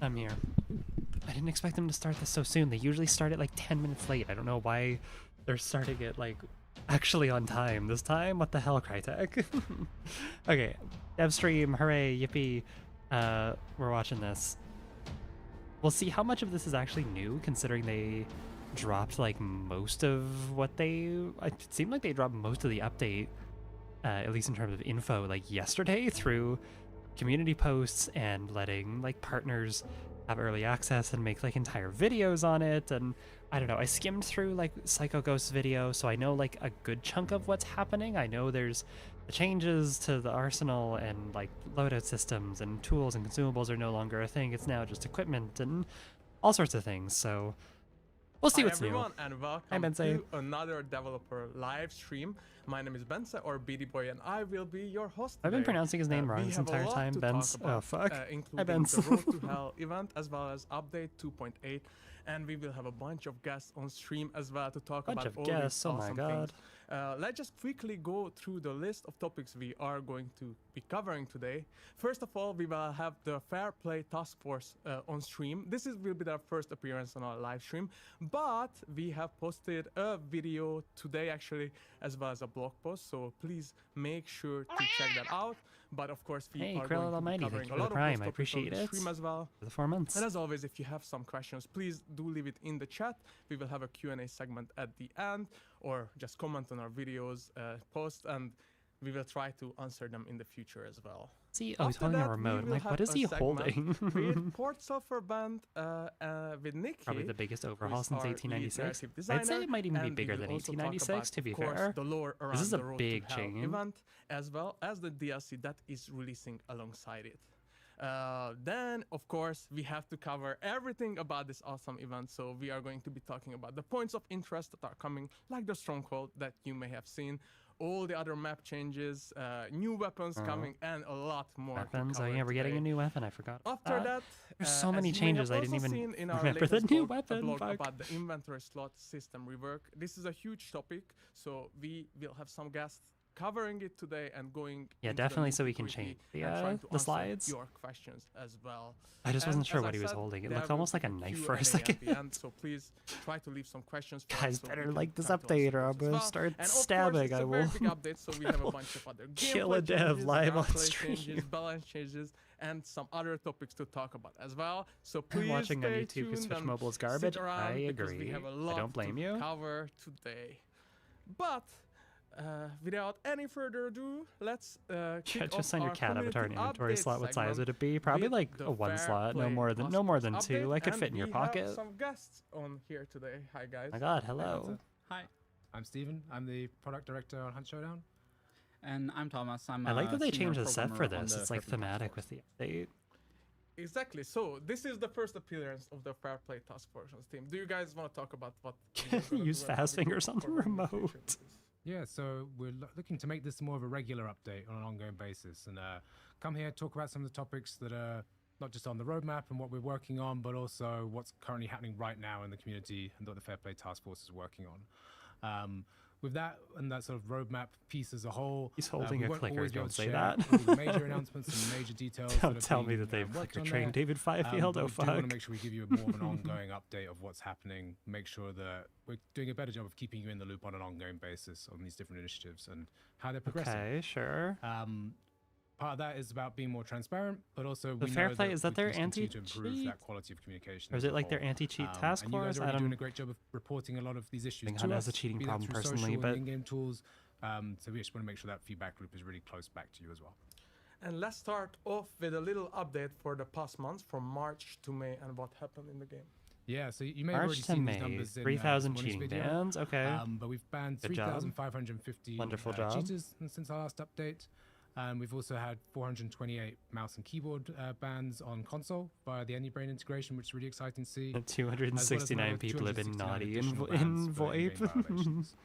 I'm here. I didn't expect them to start this so soon. They usually start it like 10 minutes late. I don't know why they're starting it like actually on time this time. What the hell, Crytek? Okay, dev stream, hooray, yippee. We're watching this. We'll see how much of this is actually new, considering they dropped like most of what they. It seemed like they dropped most of the update, at least in terms of info, like yesterday through community posts and letting like partners have early access and make like entire videos on it. And I don't know, I skimmed through like Psycho Ghost's video, so I know like a good chunk of what's happening. I know there's the changes to the arsenal and like loadout systems and tools and consumables are no longer a thing. It's now just equipment and all sorts of things. So we'll see what's Hi everyone, new. and welcome Benze. to another developer live stream. My name is Benze, or BD Boy, and I will be your host today. I've been pronouncing his name wrong We this have a entire lot time, to Benz. talk about, Oh fuck. Hi, including Benz. the Road to Hell event, as well as update 2.8, and we will have a bunch of guests on stream as well to talk Bunch about of all guests, these oh my awesome god. things. Let's just quickly go through the list of topics we are going to be covering today. First of all, we will have the Fair Play Task Force on stream. Will be their first appearance on our live stream, but we have posted a video today actually, as well as a blog post, so please make sure to check that out. But of course, we Hey, are Krill going to be Almighty, covering thank you a for lot the of Prime. those I topics on appreciate the it. stream as well. For the 4 months. And as always, if you have some questions, please do leave it in the chat. We will have a Q&A segment at the end, or just comment on our videos post, and we will try to answer them in the future as well. See, oh, he's After holding a that, we remote. I'm will like, what have is a he segment holding? with Port Software Band with Nikki. Probably the biggest overhaul is since our lead 1896. narrative I'd say designer, it might even be and we bigger will than also talk 1896, about, to be of course, fair. the lore around This is the a Road big to Hell change. event, as well as the DLC that is releasing alongside it. Then, of course, we have to cover everything about this awesome event. So we are going to be talking about the points of interest that are coming, like the Stronghold that you may have seen, all the other map changes, new weapons coming, and a lot more. Weapons? Oh yeah, we're getting a new weapon. I forgot. After that, there's so as many you may changes. have I didn't also even seen in our remember the latest new blog, a weapon. blog Fuck. about the inventory slot system rework. This is a huge topic, so we will have some guests covering it today and going. Yeah, into definitely, the so we can nitty-gritty change and trying to the answer slides. your questions as well. I just And wasn't sure as what I he was said, holding. It there looked will almost be like a a knife for a Q&A second. at the end, so please try to leave some questions for Guys us so we better can like this try to update answer or I'm those as gonna well. start And of course, stabbing. it's I a will very big update, so we have a bunch of other kill a gameplay dev changes, live on gameplay stream. changes, balance changes, and some other topics to talk about as well. So I'm please watching on stay YouTube because tuned Switch and Mobile is stick garbage. around I because we agree. have a I lot don't blame to you. cover today. But without any further ado, let's kick Just off send your our cat avatar in community inventory update slot. What size segment would it be? Probably with like the a 1 Fair slot. No Play more than Task 2. Force I could update, fit in your and we have pocket. some guests on here today. Hi guys. My god, hello. Hi, I'm Steven. I'm the product director on Hunt Showdown. and I'm Thomas. I'm I like that they senior changed the set for programmer on this. the It's like Fair Play Task thematic Force. with the update. Exactly. So this is the first appearance of the Fair Play Task Force team. Do you guys want to talk about what? Use fast fingers on the remote. Yeah, so we're looking to make this more of a regular update on an ongoing basis and come here, talk about some of the topics that are not just on the roadmap and what we're working on, but also what's currently happening right now in the community and what the Fair Play Task Force is working on. With that and that sort of roadmap piece as a whole, He's holding we a won't clicker, always be able don't to say share that. all the major announcements and major details. Don't tell me that they've worked clicker on trained there. David Fifield. But Oh we do want fuck. to make sure we give you more of an ongoing update of what's happening. Make sure that we're doing a better job of keeping you in the loop on an ongoing basis on these different initiatives and how they're progressing. Okay, sure. Part of that is about being more transparent, but also The we Fair know Play, that is that we their can continue to improve anti-cheat? that quality of communication. Or is as it a like their whole. anti-cheat task And you guys force? are I already doing don't. a great job of reporting a lot of these issues think to Hunt us. has a cheating be that problem through personally, social but- and in-game tools. So we just want to make sure that feedback loop is really close back to you as well. And let's start off with a little update for the past months from March to May and what happened in the game. Yeah, so you may have March already to seen these May, numbers in 3,000 this morning's cheating video. bans. Okay. But we've banned Good job. 3,550 Wonderful job. cheaters since our last update. We've also had 428 mouse and keyboard bans on console via the AnyBrain integration, which is really exciting to see. 269 people have been 269 naughty in additional bans for in-game VoIP. violations.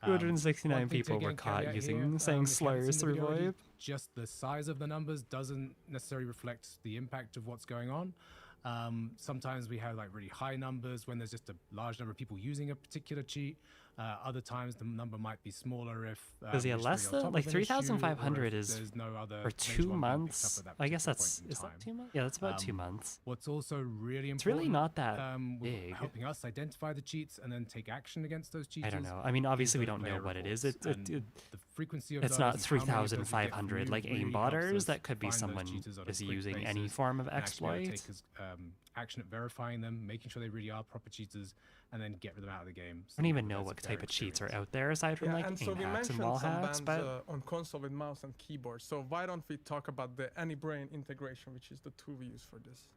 269 one thing to people were again caught caveat using here, saying if you haven't slurs seen the through video already, VoIP. just the size of the numbers doesn't necessarily reflect the impact of what's going on. Sometimes we have like really high numbers when there's just a large number of people using a particular cheat. Other times the number might be smaller if Because yeah, we're just less really on than top like of an issue, or 3,500 if is there's no other for major 2 one being picked up months. at that I guess particular that's point in is that time. 2 months? Yeah, that's about 2 months. What's also really important, It's really not that with big. helping us identify the cheats and then take action against those I cheaters. don't know. I mean, obviously we those don't know player what it is. reports, It, and it, the frequency of it's those not and how many of those we get from 3,500 you like really helps aimbotters. us That could be find those someone cheaters on a is quick using any basis form of and actually be able to exploit. take action at verifying them, making sure they really are proper cheaters, and then get them out of the game. I don't even know what type of cheats are out there aside from like and so aim we hacks and mentioned wall some hacks, bans but on console with mouse and keyboard. So why don't we talk about the AnyBrain integration, which is the tool we use for this?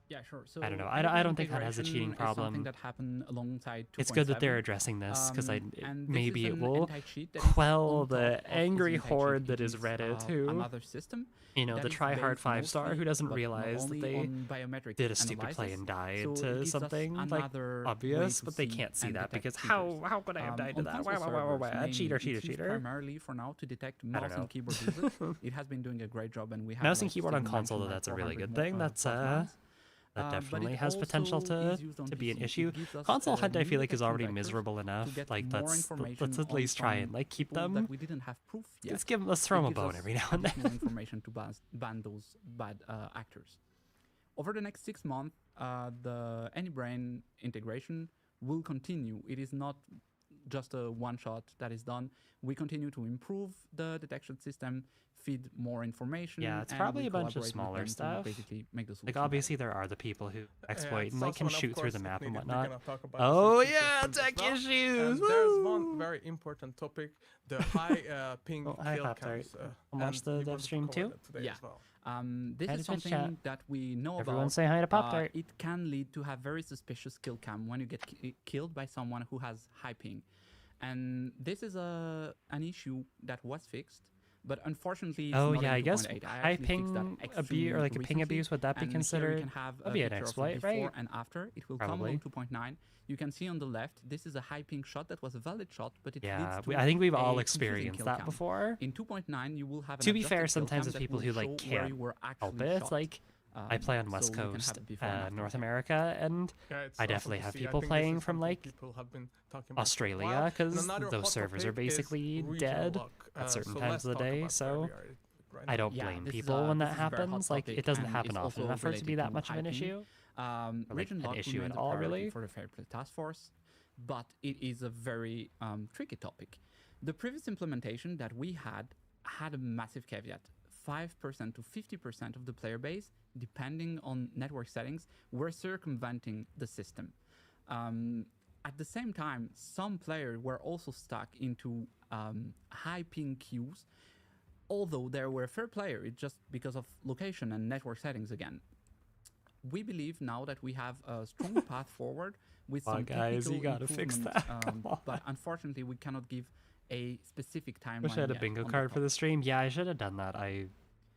Yeah, sure. So I don't know. Anybrain I don't think that has a cheating integration is something problem. that happened alongside 2.7. It's good that they're addressing this because and this maybe is it an will anti-cheat that is quell on the top of angry anti-cheat. horde that It is Reddit who, another system you know, that the is try-hard based 5-star who mostly, doesn't but not realize that only they on biometric did a stupid play and analysis. died So to it gives us something like another way obvious, to but they see can't see and that detect because cheaters. how could I have died to On that? console servers, Cheater, mainly, cheater, it's used cheater. primarily for now to detect I don't mouse know. and keyboard users. It has been doing a great job, and we have Mouse and like keyboard on Steven console, mentioned, that's like a really 400 good thing. more, That's plus mouse. that But definitely it has potential also is used on to be an PC. It issue. gives us, Console hunt, I new feel like, is detection already vectors miserable to enough. get Like more let's information at least on try and some like keep people them. that we didn't have proof yet. Let's throw them a It gives bone us every now and then. additional information to ban those bad actors. Over the next 6 months, the AnyBrain integration will continue. It is not just a one-shot that is done. We continue to improve the detection system, feed more information. Yeah, it's and probably we a bunch of collaborate with smaller them to stuff. basically make the Like solution obviously there are the people who exploit It's and like also can one, of shoot through course, the if map and needed, we're whatnot. gonna talk about Oh some features yeah, soon as tech well. issues. And there's Woo! one very important topic: the high ping Oh, hi, kill Pop-Tart. cams. I'll watch and the we dev wanted to stream cover too. that today Yeah. as well. This Hi is to Twitch something chat. that we know Everyone about. say hi to Pop-Tart. It can lead to have very suspicious kill cam when you get killed by someone who has high ping. And this is an issue that was fixed, but unfortunately it's Oh not yeah, in I guess 2.8. I high actually fixed that ping abuse extremely or like a ping recently, abuse, would that be and here considered? you can have That'd be an pictures of exploit, before right? and after. It will Probably. come on 2.9. You can see on the left, this is a high ping shot that was a valid shot, but it Yeah, leads to I think we've a all confusing experienced kill that cam. before. In 2.9, you will have an To be adjusted fair, kill sometimes cam with that people will who like show where can't you were help actually it. shot. Like I play on West so you can have Coast, it before and after North the game. America, and Yeah, it's I awesome definitely to have see. I people think this playing is from, something like, people have been talking about for a Australia while. And because another those hot servers are topic is basically regional dead lock. at certain So times let's of the talk day. about where So we are right I now. don't Yeah, blame this is people when this that is a very hot happens. Like topic it doesn't and happen is often also enough for it to be related that much of an high ping. issue. Or, like, Region an lock issue remains at a all, priority really. for the Fair Play Task Force, but it is a very tricky topic. The previous implementation that we had a massive caveat. 5% to 50% of the player base, depending on network settings, were circumventing the system. At the same time, some players were also stuck into high ping queues, although they were fair player, it's just because of location and network settings again. We believe now that we have a strong path forward with Come on, some guys, you technical gotta fix improvement, that. Come but unfortunately we cannot give a specific timeline. Wish I had a yet bingo on card that for the stream. Yeah, I should have done that. I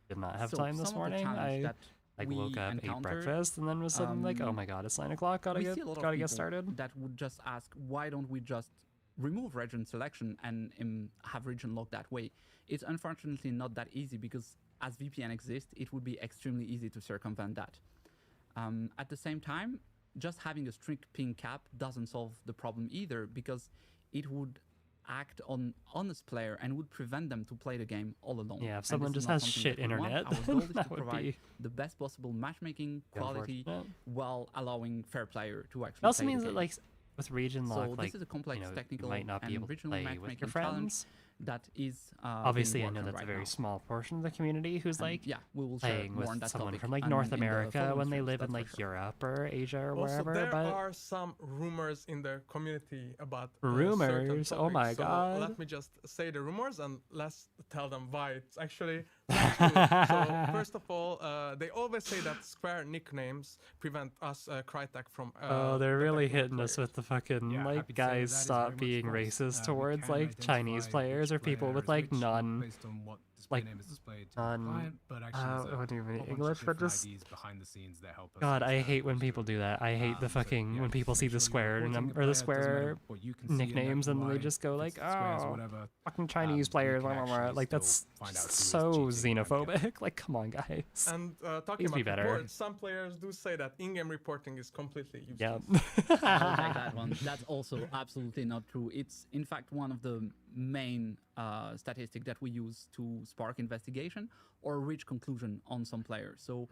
did not have so time this some of the morning. challenge I that like we woke up, ate encountered, breakfast, and then was suddenly like, oh my god, it's 9 o'clock. Gotta we get see a lot of gotta get people started. that would just ask, why don't we just remove region selection and have region lock that way? It's unfortunately not that easy because as VPN exists, it would be extremely easy to circumvent that. At the same time, just having a strict ping cap doesn't solve the problem either because it would act on honest player and would prevent them to play the game all alone. Yeah, if And someone this is just not has something shit that we want. internet, Our goal is that to would provide be the best possible matchmaking quality unfortunate. while allowing fair player to actually It also play the means that game. like with region So lock, this like is a complex you know, you technical might not be and able to regional play with matchmaking your challenge friends. that is Obviously, I being know worked on that's a right very now. small portion of the community who's And like yeah, we will share playing more on with that someone topic from like and North in the America following when they streams, live in that's like for sure. Europe or Asia or Also, wherever. there But are some rumors in the community about Rumors? certain Oh my topics. So God. let me just say the rumors and let's tell them why it's actually not true. So first of all, they always say that Square nicknames prevent us Crytek from. oh, they're really detecting hitting us players. with the fucking Yeah, like happy to say guys that is stop very much being false. racist We towards can like Chinese identify players or which people player with is like which, not non based on what display Like, name is displayed to on- the client, but actually there's what do you mean, a whole bunch English, of but different just- IDs behind the scenes that help us. God, I understand hate when what's people doing. do that. I hate the So, fucking yeah, when people just see make the sure square you're num- reporting or the a player, doesn't matter square what you can see in that nicknames, and then they UI, just go if like, it's squares or "Oh, whatever. fucking Chinese you players," can blah, blah, blah. actually Like still that's find out who is so cheating and, yeah. xenophobic. Like, come on, guys. And talking Please be about better. reports, some players do say that in-game reporting is completely useless. Yeah. I'll take that one. That's also absolutely not true. It's in fact one of the main statistic that we use to spark investigation or reach conclusion on some players. So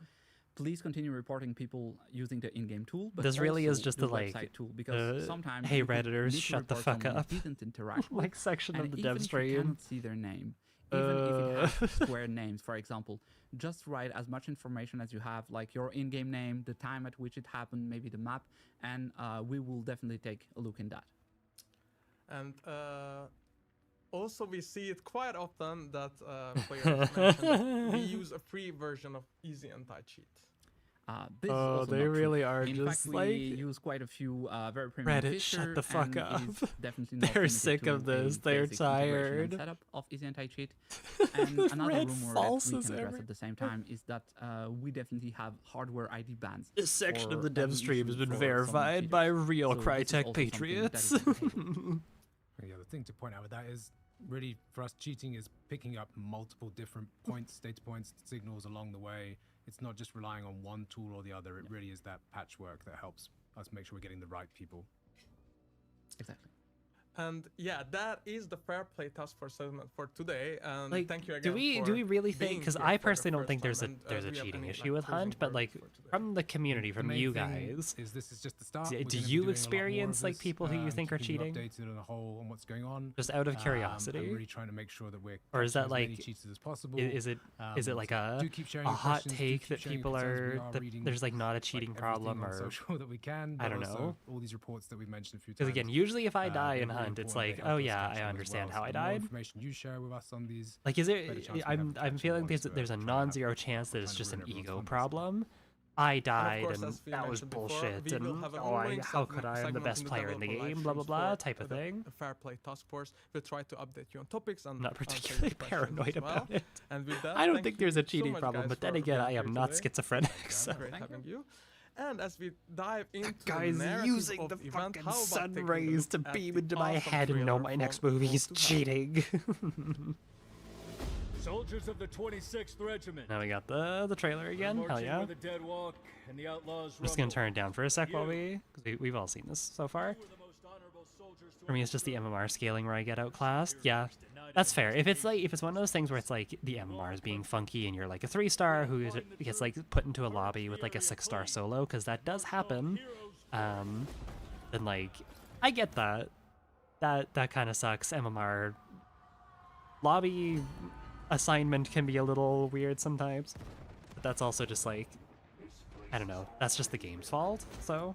please continue reporting people using the in-game tool. But This really is also just the the, like, website tool, because sometimes hey, you could Redditors, need to shut the report fuck someone you up. didn't interact with, Like section and of the even dev if you stream. cannot see their name, even if it has square names, for example, just write as much information as you have, like your in-game name, the time at which it happened, maybe the map, and we will definitely take a look in that. And also, we see it quite often that players mention that we use a free version of Easy Anti-Cheat. This is Oh, also they not true. really are In just fact, like, we use quite a few very premium Reddit, shut feature, the fuck and it up. is definitely not They're limited sick to of this. a They're basic integration and tired. setup of Easy Anti-Cheat. And another Red rumor that falses we can address every- at the same time is that we definitely have hardware ID bans. This section of or the dev an stream has issue been for some verified by cheaters. real So this is Crytek also something that patriots. is on the table. Yeah, the thing to point out with that is really for us, cheating is picking up multiple different points, data points, signals along the way. It's not just relying on one tool or the other. It really is that patchwork that helps us make sure we're getting the right people. Exactly. And yeah, that is the Fair Play Task Force segment for today. And Like, thank you again. do we for really think? being Because here I for the personally don't first think there's a time. And, there's a do you have cheating any, issue with closing Hunt, but words like for today? from the community, The from main you thing guys, is this is just the start. Do- We're do gonna be you doing a lot more experience, of like, this, people who you think are keeping you cheating? updated on a whole on what's going on. just out of And curiosity, really trying to make sure that we're or is catching that as many like cheaters as possible. is it like so a do keep sharing a your hot questions, do take keep that sharing your people concerns. We are are that reading, there's like not a like, cheating everything problem, on or social that we can. I but don't also know. all these reports that we've mentioned a few because times. again, usually if I die they're in really Hunt, it's important. They like, help oh us yeah, catch I them as understand well. how So I the more died. information you share with us on these, Like, is better it? chance we have I'm of catching feeling ones there's who a are trying to have non-zero chance that trying it's to just an ruin everyone's ego fun, basically. problem. I died course, and as we that was mentioned before, bullshit, we will and have an oh, ongoing how could I? I'm the segment best in the player in the developer live game, blah blah streams blah, for type of the thing. Fair Play Task Force. We'll try to update you on topics and I'm not answer your particularly questions paranoid as well. about it. And with that, I don't thank think you there's a so cheating much, problem, guys, but then for again, being I am here not today. schizophrenic. Yeah, So. great Thank having you. And as we dive into Guy the is narrative using of the event, fucking how about sun taking a rays to look at beam the into my awesome head and know trailer my from next movie's Road to Hell? cheating. Soldiers of the 26th Regiment. Now we got the trailer again. Hell Marching yeah. where the dead walk and the outlaws I'm just gonna rumble. turn it down for a sec while we've all seen this so far. Two of the most honorable soldiers to For me, it's just the MMR scaling where I get outclassed. Yeah, that's fair. If it's one of those things where it's like the MMR is being funky and you're like a 3-star who gets like put into a lobby with like a 6-star solo, because that does happen. Then like I get that. That kind of sucks. MMR lobby assignment can be a little weird sometimes, but that's also just like, I don't know. That's just the game's fault. So.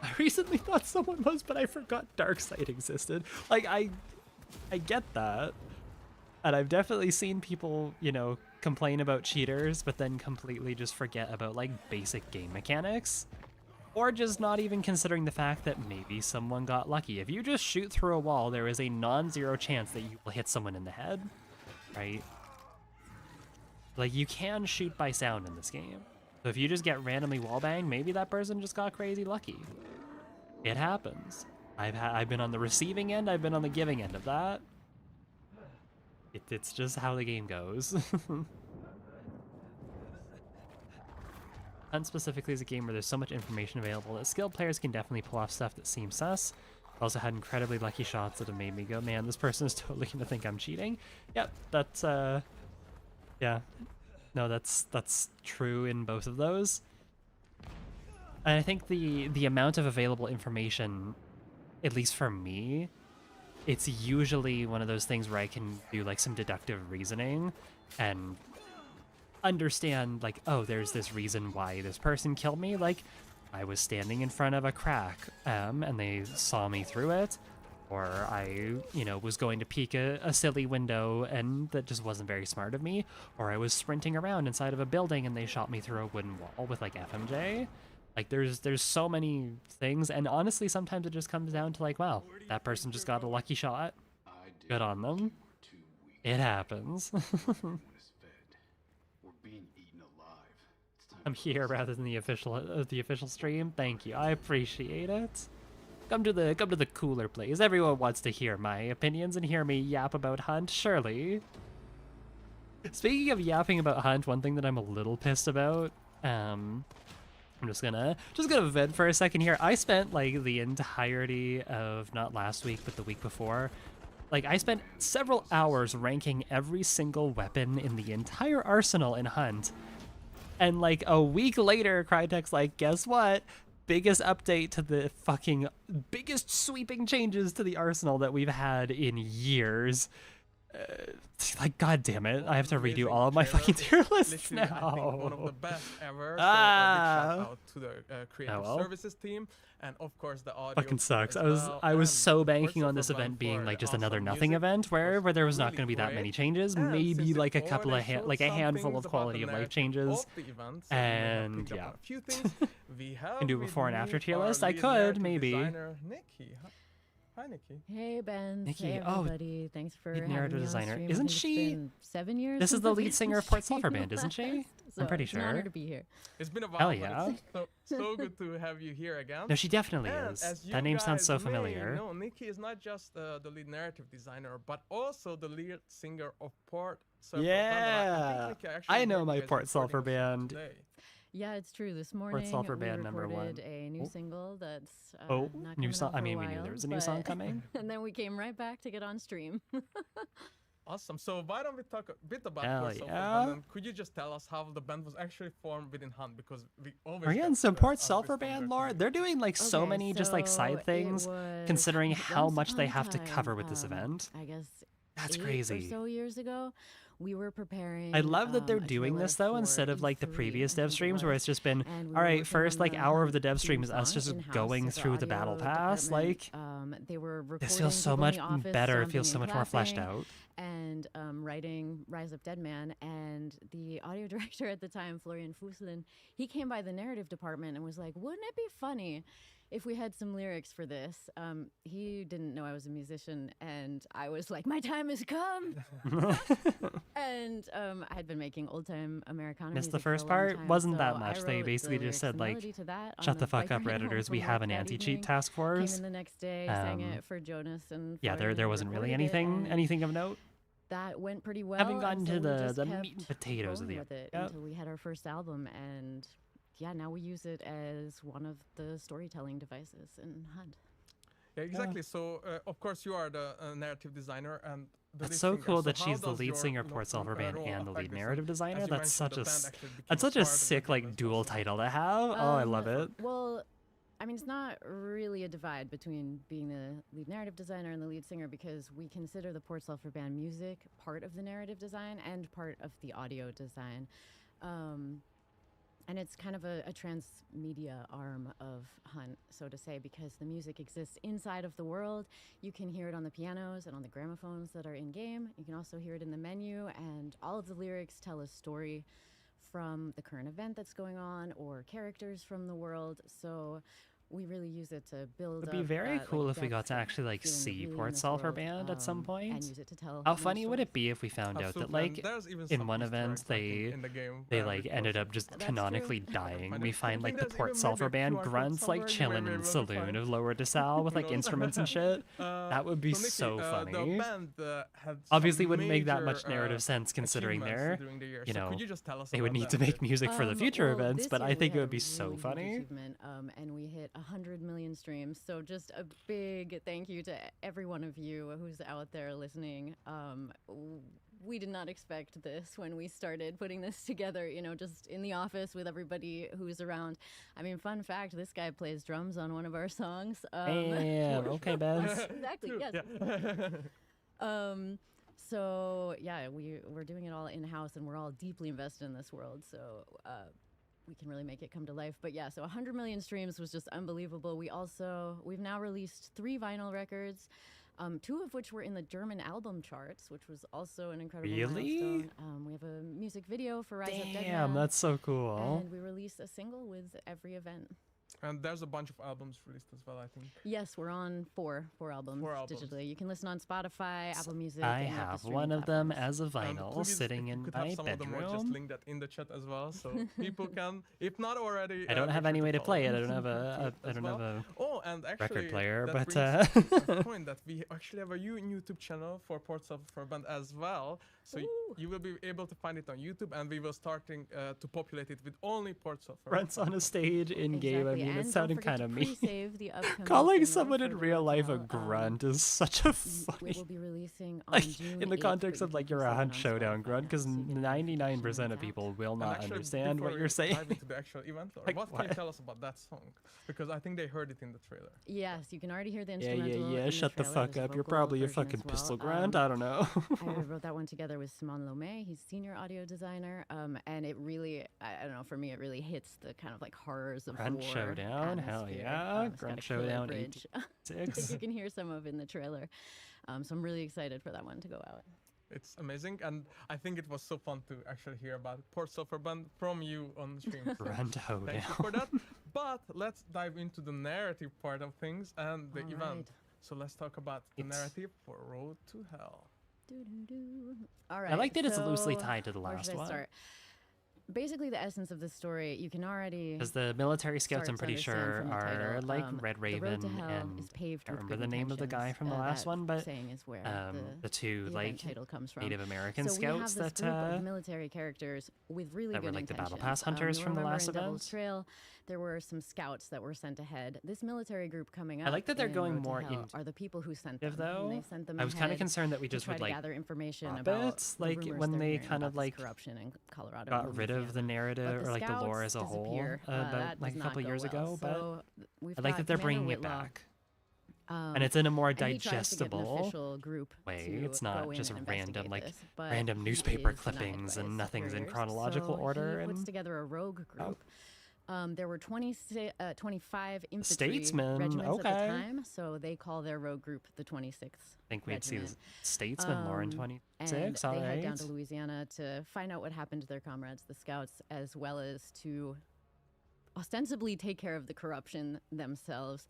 I recently thought someone was, but I forgot Darkseid existed. Like, I get that. And I've definitely seen people, complain about cheaters, but then completely just forget about, like, basic game mechanics. Or just not even considering the fact that maybe someone got lucky. If you just shoot through a wall, there is a non-zero chance that you will hit someone in the head, right? Like, you can shoot by sound in this game. So if you just get randomly wallbanged, maybe that person just got crazy lucky. It happens. I've been on the receiving end, I've been on the giving end of that. It's just how the game goes. Hunt specifically is a game where there's so much information available that skilled players can definitely pull off stuff that seems sus. I've also had incredibly lucky shots that have made me go, man, this person is totally gonna think I'm cheating. Yep, that's yeah. No, that's true in both of those. And I think the amount of available information, at least for me, it's usually one of those things where I can do like some deductive reasoning and understand like, oh, there's this reason why this person killed me. Like, I was standing in front of a crack and they saw me through it, or I, was going to peek a silly window and that just wasn't very smart of me, or I was sprinting around inside of a building and they shot me through a wooden wall with like FMJ. Like, there's so many things, and honestly, sometimes it just comes down to like, wow, that person just got a lucky shot. Good on them. It happens. We're being eaten alive. It's time I'm to here close. rather than the official stream. Thank you. I appreciate it. Come to the cooler place. Everyone wants to hear my opinions and hear me yap about Hunt, surely. Speaking of yapping about Hunt, one thing that I'm a little pissed about, I'm just gonna vent for a second here. I spent like the entirety of not last week but the week before. Like I spent several hours ranking every single weapon in the entire arsenal in Hunt. And like a week later, Crytek's like, guess what? Biggest update to the fucking biggest sweeping changes to the arsenal that we've had in years. Like, god damn it, I have to redo Amazing all of my trailer. fucking tier lists Literally, now. I think one of the best ever. So Ah. a big shout out to the creative well. services team, and of course the audio. Fucking team sucks. as I was well, I was and so of banking course on this Silverblend event being for like just awesome another nothing music. event It was where there was not really going to be that many great. changes, And maybe since like a it's couple of already like a showed some handful things of about quality the of life narrative changes. of the event, so we have And picked up yeah. on a few things. We have Can do with before and me after tier our list? I lead could, narrative maybe. designer, Nikki. Hi, Nikki. Hey Ben, Nikki, hey oh, everybody. Thanks for lead having narrative me on designer. stream. I Isn't think it's she- been 7 years. This is since the I've lead been singer on of Port stream Sulphur Band, isn't she? last, I'm pretty it's an honor sure. to be here. It's been a while, Hell but yeah. it's so good to have you here again. No, she definitely And is. as you That name sounds guys so may familiar. know, Nikki is not just the lead narrative designer, but also the lead singer of Port Sulphur Band. And Yeah, think Nikki actually I know heard my you guys Port Sulphur recording a song Band. today. Yeah, it's true. This morning Sulphur we Band number recorded one. a new Oh. single that's Oh, not new coming song. out for I a mean, we knew while, there was a new song but- coming. and then we came right back to get on stream. Awesome. So why don't we talk a bit about Hell Port Sulphur yeah. Band? And could you just tell us how the band was actually formed within Hunt? Because we always Are you get, in some uh, Port asked this Sulphur from Band the lore? community. They're doing like so Okay, many just like so side it things, was considering how once much they upon a have to time, cover with this event. I guess That's 8 crazy. Or so years ago, we were preparing. I love that they're a doing this trailer though, for instead of like the E3, previous I dev think it streams where was. it's just been, And we all were right, working first on like hour of the dev theme stream is us song just in-house going at through the battle audio pass. Like, department. They were recording this feels so people in much the office better. It feels so stomping much more and fleshed clapping, out. and writing Rise Up Dead Man. And the audio director at the time, Florian Fuslin, he came by the narrative department and was like, wouldn't it be funny if we had some lyrics for this? He didn't know I was a musician, and I was like, my time has come. And I had been making old time Americana Missed music the for a first long part? time, Wasn't so that I much. They wrote basically the just lyrics said and like, melody to that on shut the fuck bike up, ride home Redditors. from We have work an that anti-cheat evening. task Came force. in the next day, sang Um, it for Jonas and Yeah, there Florian, wasn't really recorded it, anything and anything of note. that went pretty well. Haven't and gotten so to we the just meat and kept potatoes of rolling the with it yep. until we had our first album, and yeah, now we use it as one of the storytelling devices in Hunt. Yeah, exactly. So, of course, you are the narrative designer and the That's lead so singer. cool that how she's the does lead your, singer of Port Sulphur Band role and the affect lead this? narrative And designer. as you That's mentioned, such a the band actually became that's a such a part of the sick game like as dual well, so- title to have. Oh, I love it. Well, I mean, it's not really a divide between being the lead narrative designer and the lead singer, because we consider the Port Sulphur Band music part of the narrative design and part of the audio design. And it's kind of a transmedia arm of Hunt, so to say, because the music exists inside of the world. You can hear it on the pianos and on the gramophones that are in game. You can also hear it in the menu, and all of the lyrics tell a story from the current event that's going on or characters from the world. So we really use it to build It'd be up very that, cool like, if we got depth to of actually like feeling of see being in Port this Sulphur world, Band at some and point. use it to tell How new funny would stories. it be if we found out that Absolutely, and like there's even in some one Easter event eggs, I think, in the they game, like with ended Port up just That's canonically true. dying. But We I find think like the there's Port even Sulphur maybe a Band QR code grunts like somewhere you may chilling be in able the to saloon find. of Lower DeSalle with Who like knows? instruments and shit. That would be Nikki, so The funny. band had Obviously some wouldn't make that major, much narrative sense considering achievements they're, during the year. you So know, could you just tell us they would about need that to a make bit? music for the future Well, events, this but I year we think it had would be a so really huge funny. achievement, and we hit 100 million streams. So just a big thank you to every one of you who's out there listening. We did not expect this when we started putting this together, you know, just in the office with everybody who's around. I mean, fun fact, this guy plays drums on one of our songs. Damn, okay, Bez. Exactly, yes. So yeah, we're doing it all in-house, and we're all deeply invested in this world, so we can really make it come to life. But yeah, so 100 million streams was just unbelievable. We've now released 3 vinyl records, 2 of which were in the German album charts, which was also an incredible Really? milestone. We have a music video for Rise Up Dead Damn, Man, that's so cool. and we release a single with every event. And there's a bunch of albums released as well, I think. Yes, we're on four albums, Four albums. digitally. You can listen on Spotify, Apple Music. I any of the have streaming one of them platforms. as a And vinyl please, sitting if you in could my have some of them, or just bedroom. link that in the chat as well, so people can, if not already. I don't make have sure any way to follow play it. us I don't have a as I don't well. have a Oh, and actually, player, that but, brings up the point that we actually have a YouTube channel for Ports of Verband as well. So you will be able to find it on YouTube, and we will starting to populate it with only Ports of Verband. runs on a stage in game. I Exactly, mean, and it don't sounded forget kind to of mean. pre-save the upcoming Calling single someone for in the real life a Road to Hell. grunt is such a We funny. will be releasing on Like, June in the 8th, context but of you like can you're a pre-save it hunt on showdown Spotify grunt, now, because so you get 99% of that. people will And not actually, understand what before you're we saying. dive into the actual event, Laura, Like, what can you what? tell us about that song? Because I think they heard it in the trailer. Yes, you can already hear the Yeah, instrumental. yeah. in Shut the trailer. fuck There's up. You're vocal probably a version as fucking well. pistol grunt. I don't know. I wrote that one together with Simon Lomé. He's senior audio designer, and it really, I don't know, for me, it really hits the kind of like horrors of Grunt war Showdown, hell atmosphere. yeah. It's got Grunt a killer Showdown bridge. I think 86. you can hear some of in the trailer. So I'm really excited for that one to go out. It's amazing, and I think it was so fun to actually hear about Ports of Verband from you on stream. So Grunt thank you Showdown. for that. But let's dive into the narrative part of things and the All event. right. So let's talk about the It's- narrative for Road to Hell. Doo-doo-doo. All right. I like that it's loosely so tied to the where last should I one. start? Basically, the essence of the story, you can already. Because the military scouts, I'm start to pretty understand sure, from the are title. like The Red Road Raven to Hell and is paved I with remember good the name of the guy intentions. from the last That one, but saying is where the two the like event title comes from. Native American so scouts we have that this group of military characters with really that good were like the Battle intentions. Pass hunters You'll from the remember last in Devil's event. Trail, there were some scouts that were sent ahead. This military group coming up. I like that they're in going Road to more Hell are the people who sent them. though. And they sent them I was kind of ahead concerned that we to just try would to like gather information drop about it, the like, rumors when they're they hearing kind about of, this like, corruption in Colorado. got and rid of the Louisiana. narrative But or like the lore as a scouts whole, disappear. but That like does a not couple go years well. ago. But So we've I like got that they're Commander bringing it Whitlaw, back, and it's in a more and he tries to get an digestible official group way. to It's go not in just and random investigate like this, but random he newspaper is denied clippings by and his nothing's in superiors. chronological So order. He puts And together a rogue group. There were 25 infantry Statesmen, regiments at the okay. time, so they call their rogue group the 26th. I think we'd see the Regiment. statesman more in And 26. All they head down right. to Louisiana to find out what happened to their comrades, the scouts, as well as to ostensibly take care of the corruption themselves.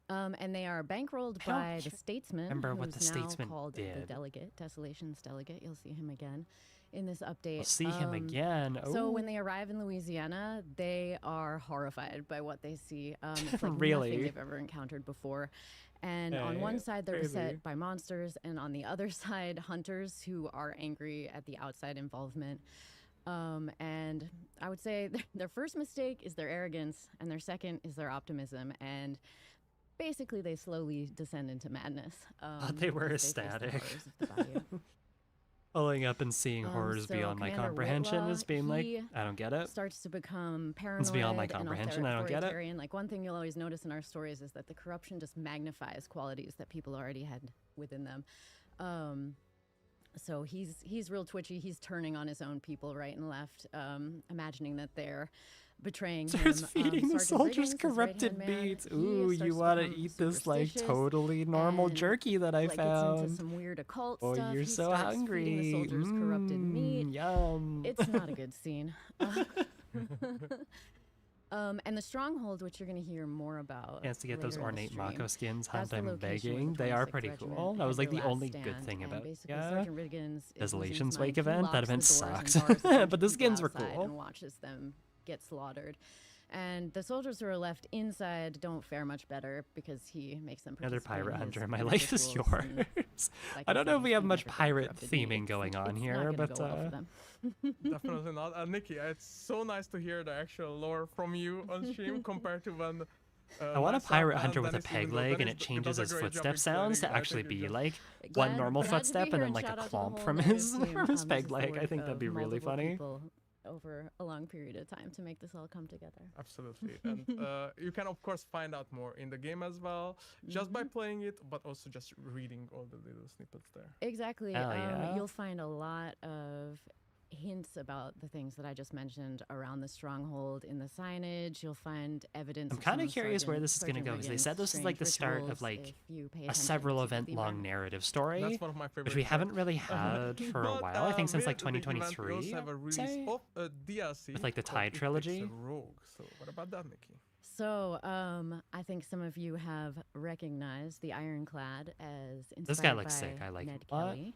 And they are bankrolled I don't by the ca- statesman, remember what who's the now statesman called the did. delegate, Desolation's delegate. You'll see him again in this update. We'll see him again. So Ooh. when they arrive in Louisiana, they are horrified by what they see. It's like Really? nothing they've ever encountered before. And on one side, they're crazy. beset by monsters, and on the other side, hunters who are angry at the outside involvement. And I would say their first mistake is their arrogance, and their second is their optimism. And basically, they slowly descend into madness. they were as face the ecstatic. horrors of the bayou. Pulling up and seeing horrors so beyond my Commander comprehension Whitlaw, is being like, he I don't get it. starts to become paranoid beyond my and comprehension, I don't get it. authoritarian. Like one thing you'll always notice in our stories is that the corruption just magnifies qualities that people already had within them. So he's real twitchy. He's turning on his own people right and left, imagining that they're betraying Starts him. feeding the Sergeant soldiers Riggins, his corrupted right-hand man, meats. he Ooh, starts you to want to become eat this like superstitious totally normal and, jerky that I like, gets into found. some weird occult Oh, stuff. you're He so starts hungry. feeding the soldiers corrupted meat. Yum. It's not a good scene. And the stronghold, which you're going to hear more about. Chance to get those later in the ornate stream, Mako skins. that's Hunt, the I'm location where begging. the They are 26th pretty Regiment cool. That had was like their the last only good stand, thing and about basically yeah. Sergeant Riggins is losing Desolation's his Wake mind. He event. That locks event the doors and sucked. bars a bunch of But the people skins were outside cool. And watches them get slaughtered. And the soldiers who are left inside don't fare much better because he makes them Another participate pirate in hunter. his My life is rituals and, yours. like I I don't said, know if we he's have feeding much everything pirate corrupted meat. theming going on It's here, not gonna but go well for them. Definitely not. And Nikki, it's so nice to hear the actual lore from you on stream compared to when. I want a myself pirate and hunter with a Dennis, even peg though leg and Dennis it does changes a his great job footstep sounds to explaining it. I actually think it's be just- like Glad- one normal glad to be footstep here and then and like shout a out to the clomp whole from narrative his team. from his This peg is the leg. I work think that'd of be really multiple funny. people over a long period of time to make this all come together. Absolutely. And you can, of course, find out more in the game as well, just by playing it, but also just reading all the little snippets there. Exactly. Hell yeah. You'll find a lot of hints about the things that I just mentioned around the stronghold in the signage. You'll find evidence. I'm of kind some of curious where Sergeant- this is going to Sergeant go because they Riggins' said this is like the strange start of rituals like if you pay a attention several to event the long event. narrative story, That's one of my favorite which we haven't parts. really had for a But, while. I think since like with the event, 2023. We also have a I'd release say. of a DLC With, like, the called Tide It Takes a trilogy. Rogue. So what about that, Nikki? So, I think some of you have recognized the Ironclad as inspired This guy looks by sick. I like him Ned a lot. Kelly,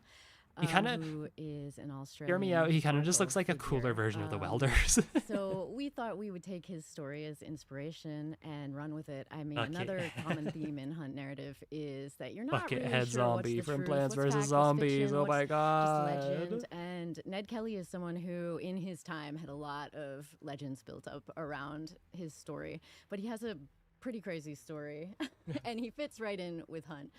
He kinda- who is an Australian. Hear me out. He kind of just historical looks like a cooler figure. version of the Um, Welders. So we thought we would take his story as inspiration and run with it. I mean, Buckethead. another common theme in Hunt narrative is that you're not really Buckethead sure what's zombie the from truth, Plants what's vs. fact, what's Zombies. fiction, Oh my what's god. just legend. And Ned Kelly is someone who, in his time, had a lot of legends built up around his story. But he has a pretty crazy story, and he fits right in with Hunt.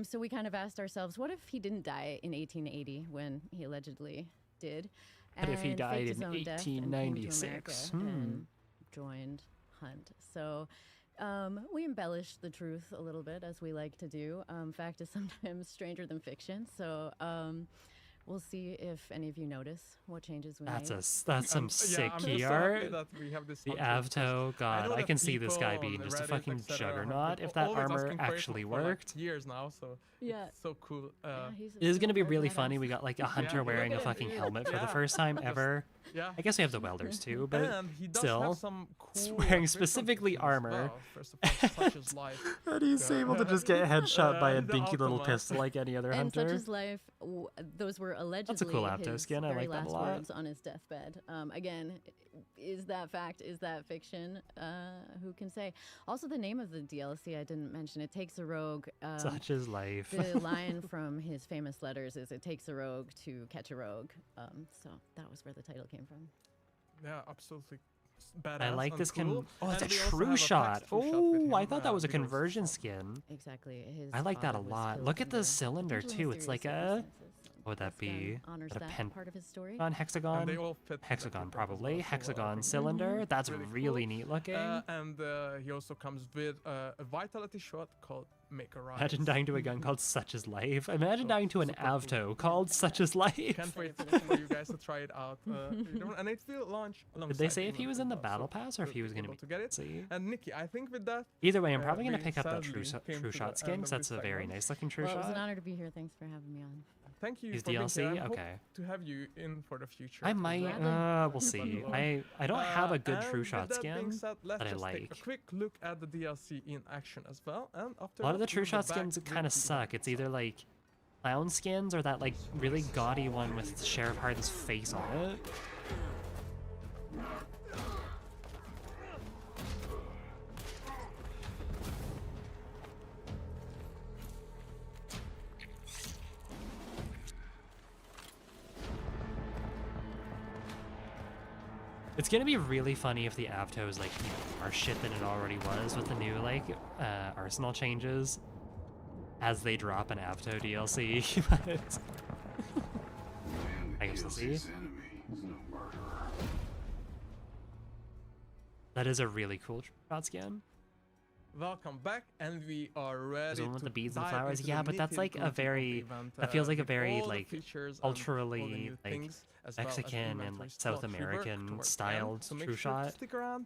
So we kind of asked ourselves, what if he didn't die in 1880 when he allegedly did? What if he and died faked his in own death and came to America 1896? and joined Hunt. So we embellished the truth a little bit, as we like to do. Fact is sometimes stranger than fiction. So we'll see if any of you notice what changes we That's made. that's some Yeah, sick I'm key just so happy art. that we have this The Hunt because Avto, God, know I that can see this guy people being on just a Reddit, fucking et cetera, have juggernaut been if that always armor asking for it actually for, like, worked. years now, so Yeah. it's so cool. Yeah, he's It is still gonna be very really badass. funny. We got like a hunter look wearing a at him, fucking dude. helmet for the Yeah. first time ever. Yeah. I guess we have the welders too, but and he does still, have some cool wearing visual specifically things as armor. well. First of all, such as life. and he's able to just get headshot by a The dinky little Automa. pistol like any other And such hunter. is life. Those were allegedly That's a cool Apto his skin, I very like that a last lot. words on his deathbed. Again, is that fact? Is that fiction? Who can say? Also, the name of the DLC I didn't mention. It takes a rogue. Such is life. The line from his famous letters is "It takes a rogue to catch a rogue." So that was where the title came from. Yeah, absolutely. Badass I like and this. cool. Oh, it's a And we also true have text shot. true shot with Oh, I him, thought that was a because- conversion skin. Exactly. His I like that a father was lot. killed Look at the under cylinder potentially too. It's like mysterious a circumstances. what would that This gun be? honors Is that a that pen- part of his story. on And they hexagon. all fit Hexagon the probably. as well, so I Hexagon think cylinder. That's really really cool. neat looking. And he also comes with a vitality shot called Make a Rise. Imagine dying to a gun called Such Is Life. Imagine dying to an super cool. Avto called Such Is Life. Can't wait for you guys to try it out. And it will launch alongside. Did they say if he Infinite was in the as well, battle so pass or if you'll he was be going able to to be? get it. See. And Nikki, I think with that, Either way, I'm probably going to we pick up that sadly came true to shot the skin end because of that's this a very segment. nice looking true Well, it was an shot. honor to be here. Thanks for having me on. thank you He's for being DLC? here. I hope Okay. to have you in for the future. I as might. well. We'll see. But, I don't have a good and true with shot that being skin. said, let's that I just take like. a quick look at the DLC in action as well. And after A lot of the that, true we'll be shot back skins with kind of the suck. It's either like clown skins or that like really gaudy one with Sheriff Hardin's face on it. It's gonna be really funny if the Avto is like even more shit than it already was with the new like arsenal changes as they drop an Avto DLC. But I guess we'll see. DLC's enemy is no murderer. That is a really cool shot skin. Welcome back, and we are ready one with to the beads and dive flowers? into Yeah, the but that's like a nitty-gritty of the very- event, that feels like a with very, all the like, features and all the culturally, new like, things, as well as Mexican and, inventory like, South stuff. We work American towards the styled end, so make true sure to shot. stick around.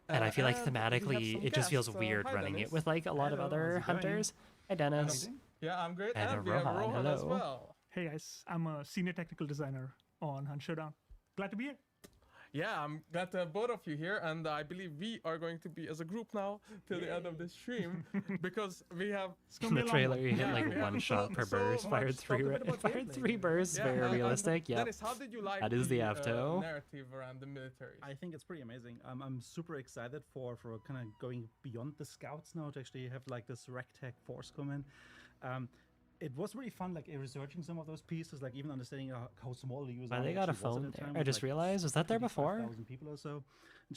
And I feel like And we have thematically, some it just feels guests. weird Hi, running Dennis. it with like a lot of Hello, other how's it going? hunters. Hi, Dennis. Yeah, I'm great. And And we have Rohan, Rohan as hello. well. Hey guys, I'm a senior technical designer on Hunt Showdown. Glad to be here. Yeah, I'm glad to have both of you here, and I believe we are going to be as a group now till the end of this stream because we have. It's In gonna the be a long trailer, one. you hit Yeah, like we one have shot per so burst. much. Fired Talk a bit about fired gameplay. three bursts. Yeah, Very and realistic. Yep. Dennis, how did you like That is the Avto. narrative around the military? I think it's pretty amazing. I'm super excited for kind of going beyond the scouts now to actually have like this RecTech force come in. It was really fun, like researching some of those pieces, like even understanding how small the user. Why they got a phone there? I just realized. Was that there before? 25,000 people or so.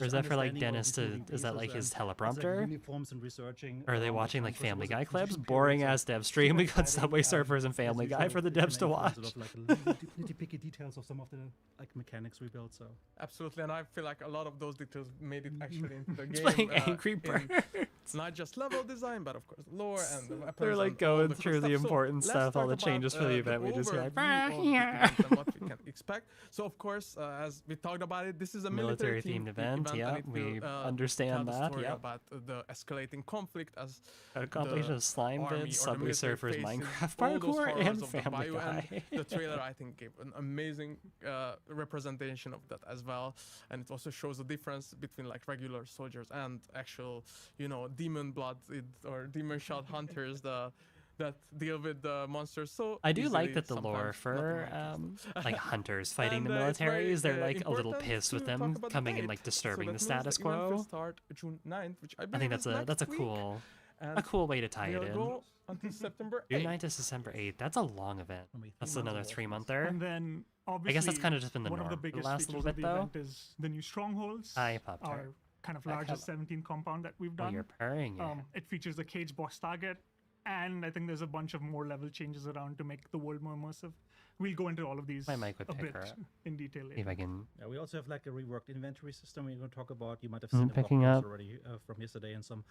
Or is that for like Dennis to? Is that like his teleprompter? Uniforms and researching. Or are they around the watching like time, so it Family was a Guy clips? transition period, Boring so ass dev stream. We got exciting, Subway Surfers and as Family Guy usual, for the getting devs to into watch. sort of, like little nitty-picky details of some of the like mechanics we built. So Absolutely, and I feel like a lot of those details made it actually into the He's game. playing Angry Bird. It's not just level design, but of course lore and the weapons. They're like and all going the cool through the stuff. So important let's stuff, all talk the changes about, for the event. We just be like, overview of the yeah. event and what we can expect. So of course, as we talked about it, this is a Military military-themed themed event. and Yeah, it we will, understand tell the that. story Yeah. about the escalating conflict as A combination the of slime army or vids, the Subway military Surfers, faces Minecraft all those parkour, horrors and of the Family bio, and Guy. the trailer, I think, gave an amazing representation of that as well, and it also shows the difference between like regular soldiers and actual, demon blood or demon shot hunters that deal with the monsters. So I do like easily that the lore sometimes, not in for my case. like hunters fighting And, the it's very, militaries, they're like a little important pissed with to talk them about the coming and date. like So disturbing that the means status the event will quo. start June 9th, which I I believe think is that's a next week, cool and cool way to tie it we'll in. go until September June 8th. 9th to December 8th. That's a long event. That's another 3-monther. And then obviously, I guess that's kind of just been the one of the norm for the biggest last features little of bit the though. event is the new strongholds. Hi, Pop-Tart. Our kind of I largest have- 17 compound that we've Oh, done. you're purring. Yeah. It features a cage boss target, and I think there's a bunch of more level changes around to make the world more immersive. We'll go into all of these My mic would a pick bit her up. in detail See if later. I can. Yeah, we also have like a reworked inventory system we're going to talk about. You might have Is it seen the blog picking post up? already from yesterday and some.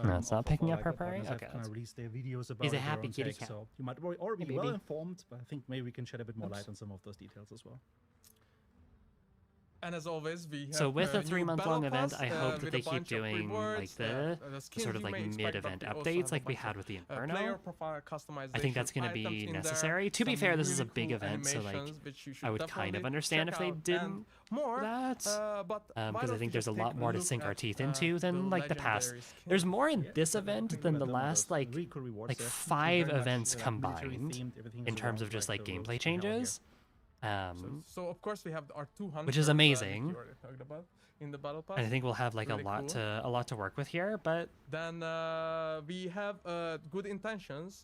No, it's not picking up like, her our purring? partners have Okay, kind that's of released their videos about He's a it, their happy own kitty take, cat. So you might already Hey, be well baby. informed, but I think maybe we can shed a bit more light on some of those details as well. And as always, we have So with a new 3-month-long battle event, pass, I hope that with they a keep bunch of doing rewards, like the skins sort of you like may expect, mid-event but we also updates have like a we bunch had of, with the player Inferno. profile customization I think that's going to items be in there, necessary. To be some fair, this is a really big cool event, so like animations which you should I would kind of definitely understand check if they out, and didn't more. that. But why Because I don't think we there's a just lot take more to look sink our at, teeth into than like the past. legendary There's skins. more in Yeah, this I think event we than got the them, last those like really cool rewards like there. 5 Very much, events military combined themed, everything in is terms around, of just like, like the gameplay rules we have here. changes. So of course we have our 200, Which is amazing. you already talked about in the battle pass. And I think we'll have like Really a cool. lot to work with here, but Then we have good intentions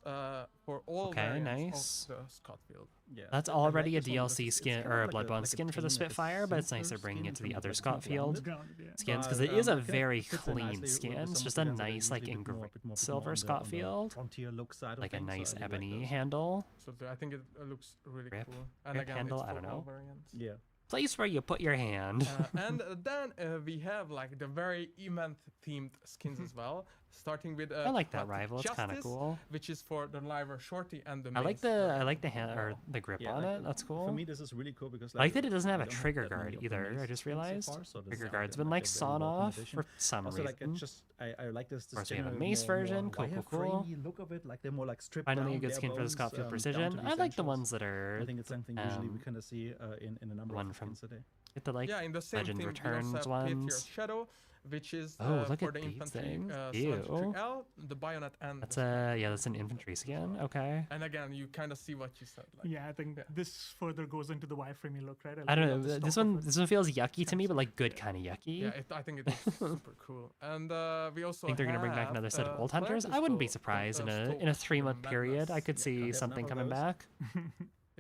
for all Okay, variants nice. of the Scottfield. Yeah, that's I like already a this one because DLC it's skin kind of or a like Bloodborne like skin for the tame, like a Spitfire, but it's nicer simpler bringing skin it to in the terms other of, like, more Scottfield grounded. Grounded, yeah. skins because it is a kind of very fits in clean nicely with skin. some It's of just the a events that are nice like usually a bit more silver on the Scottfield, frontier look side of like a things, so nice I do like ebony those. handle. So I think it looks really Grip? cool. And Grip again, handle? it's I for don't all know. variants. Yeah. Place where you put your hand. And then we have like the very event-themed skins as well, starting with I like that Poetic rival. It's kind of Justice, cool. which is for the Liver Shorty and the I like main the hand or the grip Yeah, on like, it. That's cool. For me, this is really cool because I like that it doesn't have we a don't trigger that many guard of the either. main I just skins so realized far, so this trigger is guard's like been a like very sawn welcome off addition. for some Also, reason. like it's just I like this. course, we have a general mace version, cool, wire cool, cool. framey look of it. Like they're more like stripped Finally, a down, good bare skin for the bones, Scottfield down Precision. to the I like the essentials. ones that are I think it's something usually we um, kind of see in a number one of from skins today. get the like Yeah, in the same Legend theme, Returns we also have Patriot ones. Shadow, which is Oh, look for at the these infantry things. 73 Ew. L, the bayonet, and That's the yeah, that's an infantry skin. Okay. and again, you kind of see what you said. Like, Yeah, I think Yeah. this further goes into the wireframey look, right? I don't love know. the This stock of one it. this one feels yucky to me, but like good kind of yucky. Yeah, I think it looks super cool. And we also Think they're gonna bring back another set of old hunters? I wouldn't be surprised in a 3-month period. I could see something coming back.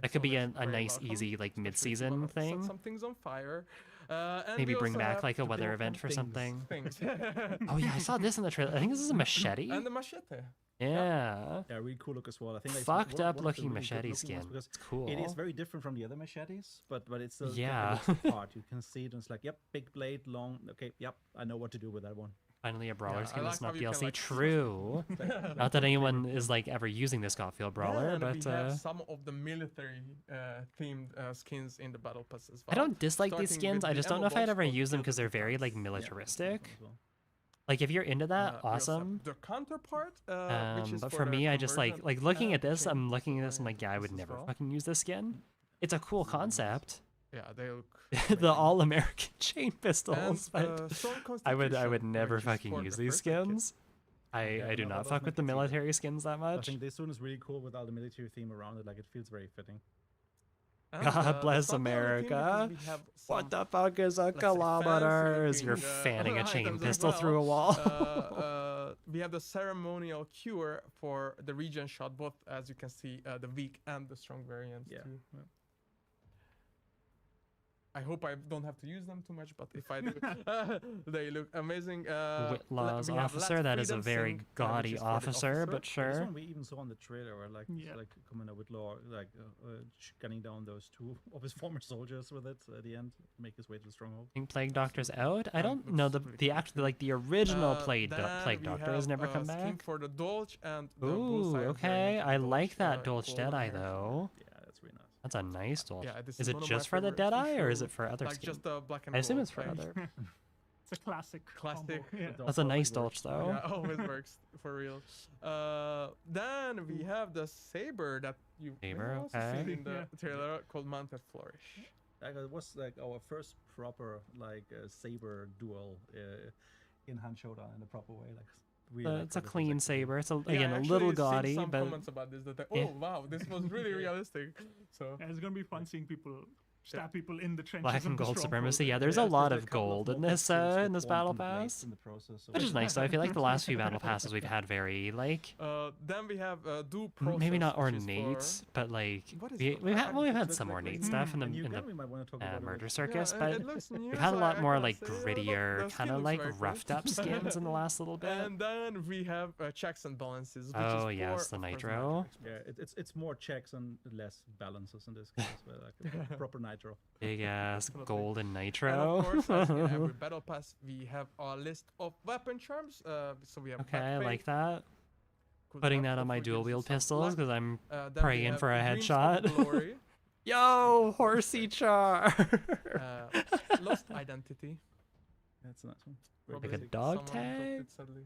That could be a nice, easy like mid-season thing. Some things on fire. And Maybe we bring also back have like a the weather big event for things- something. Things. Oh yeah, I saw this in the trailer. I think this is a machete. And the machete. Yeah. Yeah, really cool look as well. I think that's Fucked one up of the looking really good machete looking skin. ones because It's cool. it is very different from the other machetes, but it's still Yeah. part. You can see it and it's like, yep, big blade, long. Okay, yep, I know what to do with that one. Finally, a brawler Yeah, I skin like that's how not you can, DLC. like, True. Not that anyone is like ever using this Scottfield brawler, and but we have some of the military themed skins in the battle pass as well. I don't dislike these starting with skins. I the just don't ammo know if I'd box ever for use them Field because of they're very like Defense. militaristic. As well. Like if you're into that, We also have awesome. The counterpart, which is But for the me, I just like conversion, looking at this. chain I'm looking at this. I'm like, yeah, I would as never well. fucking use this skin. It's a cool concept. Yeah, they look. The amazing. all-American chain And, pistols, but Strong I would Constitution, never which is fucking for use the these first aid kit. skins. I Yeah, do no, not those fuck with the make it easy. military skins that I much. think this one is really cool with all the military theme around it. Like it feels very fitting. And, God bless it's not the only thing America. because we have What some, the fuck is a let's say, kilometers? You're fancy-looking, fanning a chain items as pistol well. through a wall. We have the ceremonial cure for the regen shot, both as you can see, the weak and the strong variants Yeah. too. I hope I don't have to use them too much, but if I do, they look amazing. Whitlaw's we have officer. Let That is a Freedom very Sing, which gaudy is for the officer, but This sure. one we even saw in the trailer, where like Commander Whitlaw gunning down those two of his former soldiers with it at the end, make his way to the stronghold. Think Plague Doctor's out? I don't looks know. The really the cool. actually like the original Then Plague we Doctor has have, never come Skin back. for the Dolch and the Ooh, Bullseye okay. variant I of the like Dolch, that Dolch golden Deadeye version. though. Yeah, that's really nice. That's a nice Dolch. Yeah, this is is it one of just my for the favorite Deadeye or is official, it for other like skins? just the black and I assume gold it's for type. other. It's a classic. Classic. Combo. Yeah. That's a nice Dolch though. Yeah, always works for real. Then we have the saber that you may Saber, have also okay. seen in the Yeah. trailer called Mounted Flourish. Like, it was like our first proper saber duel in Han Showdown in a proper way. Like really, It's a like, this was clean actually- saber. It's a, Yeah, again I a actually little seen gaudy, some but comments about this that Yeah. wow, this was really realistic. So Yeah, it's gonna be fun seeing people stab people in the trenches. black of and the gold stronghold. supremacy. Yeah, there's Yeah, a lot like of a couple gold in more this skins that battle quantum blades pass, in the process, so which is it's- nice. Though I feel like the last few battle passes we've had very like then we have do process. maybe not which is ornate, but like What is we, it? we've had well, we've It's had like- some like- ornate like- stuff in the a new in gun the we might want to talk about it Murder with- Circus, Yeah, but it looks new, we've had a so lot I more can't like say, but grittier, the kind skin of looks like very cool. roughed up skins in the last little bit. And then we have checks and balances. Which Oh, is yes, for, the of course, nitro. magic Yeah, it's more checks and less balances in this case, but like a proper nitro. Big ass Definitely. golden And nitro. of course, as in every battle pass, we have our list of weapon charms. So we have Okay, Black I Fate, like that. cool Putting stuff, that on my which dual gives you wield some pistols luck. because I'm Then we praying have for a Dreams of headshot. Glory, Yo, horsey char. Lost Identity. That's a nice one. Probably Like a dog someone dropped tag? it sadly.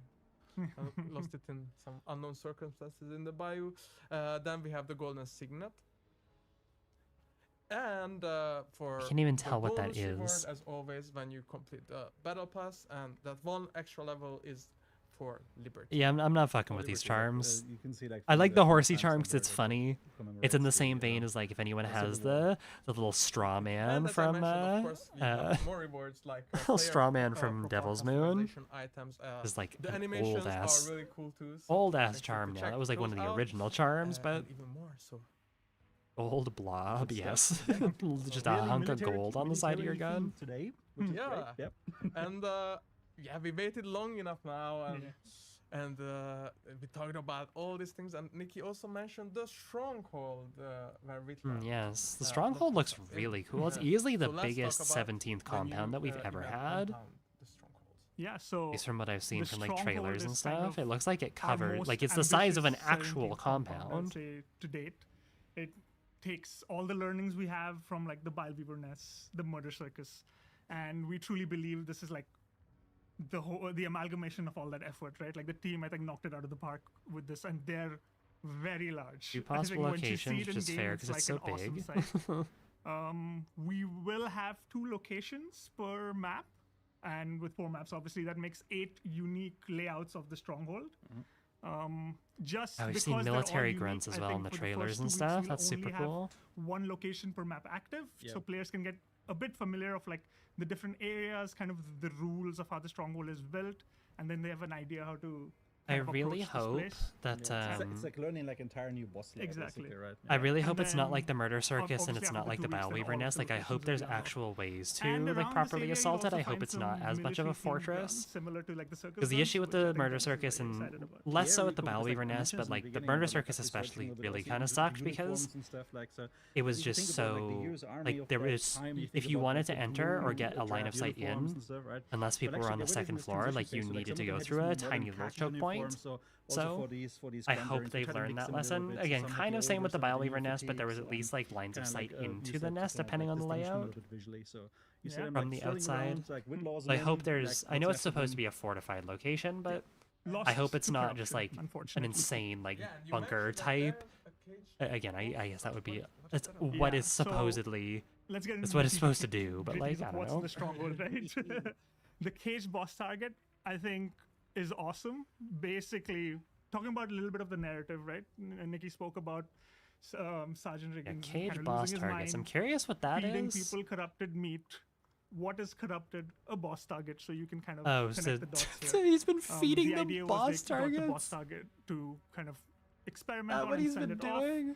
Lost it in some unknown circumstances in the bayou. Then we have the Golden Signet. And for I can't even the tell what that bonus reward, is. as always, when you complete the battle pass, and that one extra level is for Liberty. Yeah, I'm not fucking Oh, with these Liberty, like, charms. you can see, like, I from like the horsey timestamp charm because there it's that funny. commemorates It's in the same uh, vein as like if anyone the has Civil War. the little straw man And as I from mentioned, of course, we have more rewards like straw man from Devil's Moon. Items. is like The an animations old ass are really cool too. so old make ass sure to charm now. check That was like one of those the out, original charms, but and even more. So old blob, Good yes. stuff. Just a Really hunk of military- gold on the side of your military gun. theme today, which is great. Yeah. Yep. and yeah, we waited long enough now, and we talked about all these things. And Nikki also mentioned the stronghold where we. Yes, the Uh, stronghold looks it- really cool. It's yeah. easily the So let's talk biggest about 17th the compound new, that we've ever event had. compound, the stronghold. Yeah, so At least from what I've seen the from like stronghold trailers and is kind stuff, of it looks like it our covered most like it's the size of an ambitious actual 17th compound, I'd compound. say, to date. It takes all the learnings we have from like the Bile Weaver Nest, the Murder Circus, and we truly believe this is like the amalgamation of all that effort, right? Like the team, I think, knocked it out of the park with this, and they're very large. Two I think possible when you see locations, it in which is game, fair it's because it's like so an awesome big. sight. We will have 2 locations per map, and with 4 maps, obviously, that makes 8 unique layouts of the stronghold. Just Oh, we've because seen they're all military unique, grunts as I well in think the for the trailers first and 2 weeks, stuff. we'll That's super only have cool. 1 location per map active, Yeah. so players can get a bit familiar of like the different areas, kind of the rules of how the stronghold is built, and then they have an idea how to. I kind of really approach this hope place. that It's like learning like entire new boss layer, Exactly. basically, right? I Yeah. really And hope it's not like the then, Murder Circus and obviously it's after not the like 2 the weeks, Bile then Weaver all of Nest. the Like I hope locations there's will be actual ways to And like around this properly area, assault you'll it. I also hope find it's not some as much of a military-themed fortress. guns, similar to like the circus Because the guns, issue with which I the think Murder I'm Circus very and excited about. less so Yeah, with the really Bile cool, 'cause, Weaver like, I Nest, mentioned but this in like the beginning, Murder like, Circus researching especially a little bit really also kind of the sucked uniforms because and stuff, like, so it was if you just think about, like, the so US Army like of there that is time, you if think you about, wanted like, to the enter or blue, get a line of sight uniforms in, and stuff, right? unless But people were actually, on the they're second really floor, nice like you transition phase, so, needed to some go of them through have a this more tiny modern little khaki choke point. uniforms, so also So for these I gun hope variants, we they've try to learned mix that them a little lesson. bit, so Again, some of kind the of same older with the stuff, Bile the Weaver new Nest, but there was fatigues, at least like lines of kinda sight like, into use the that to nest kind of, depending like, on the distinction a layout. little bit visually, so you see Yeah. them, From like, the swirling outside. around, like, with laws So I men, hope there's. like, I know what's it's supposed to happening. be a fortified location, but Lost I hope it's to not just corruption, like an unfortunately. insane like Yeah, and you bunker mentioned that type. there's a cage. Again, I guess that would be. What is That's that about? what Yeah, is so supposedly. Let's get into That's what the it's supposed to do, but gritties like of I don't what's in know. the stronghold, right? The cage boss target, I think, is awesome. Basically, talking about a little bit of the narrative, right? Nikki spoke about Sergeant Yeah, Riggins cage kind of boss losing his targets. I'm mind, curious what that feeding is. people corrupted meat. What is corrupted? A boss target, so you can kind of Oh, connect so, the dots so here. he's been The feeding idea them was boss they got the boss targets. target to kind of experiment on What and he's send been it off. doing.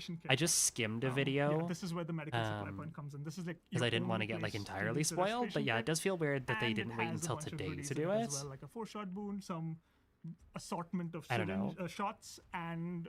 restoration kit. I just skimmed a Yeah, video this is where the medical supply point comes in. This is like because your I didn't want to only get like place to entirely use the spoiled. But restoration yeah, kit. it does feel weird that they And it didn't wait has a until bunch of today goodies to in do it it. as well, like a 4-shot boon, some assortment of I don't syringe know. shots, and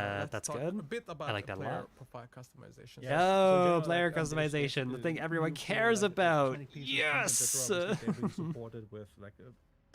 let's that's talk good. a bit about like the that a player lot. profile customization. Yeah. Yo, general, player like, there's customization, the the thing everyone new cares tool, like, about. electronic pieces of content that Yes. were obviously they really supported with like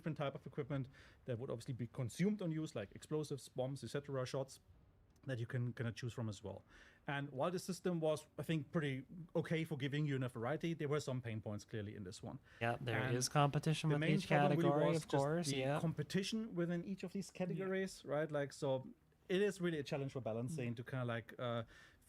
different type of equipment that would obviously be consumed on use, like explosives, bombs, etc., shots, that you can kind of choose from as well. And while the system was, I think, pretty okay for giving you enough variety, there were some pain points clearly in this one. Yeah, there is And competition the with main each problem really category, was of just course. the Yeah. competition within each of these categories, right? Like, so it is really a challenge for balancing to kind of like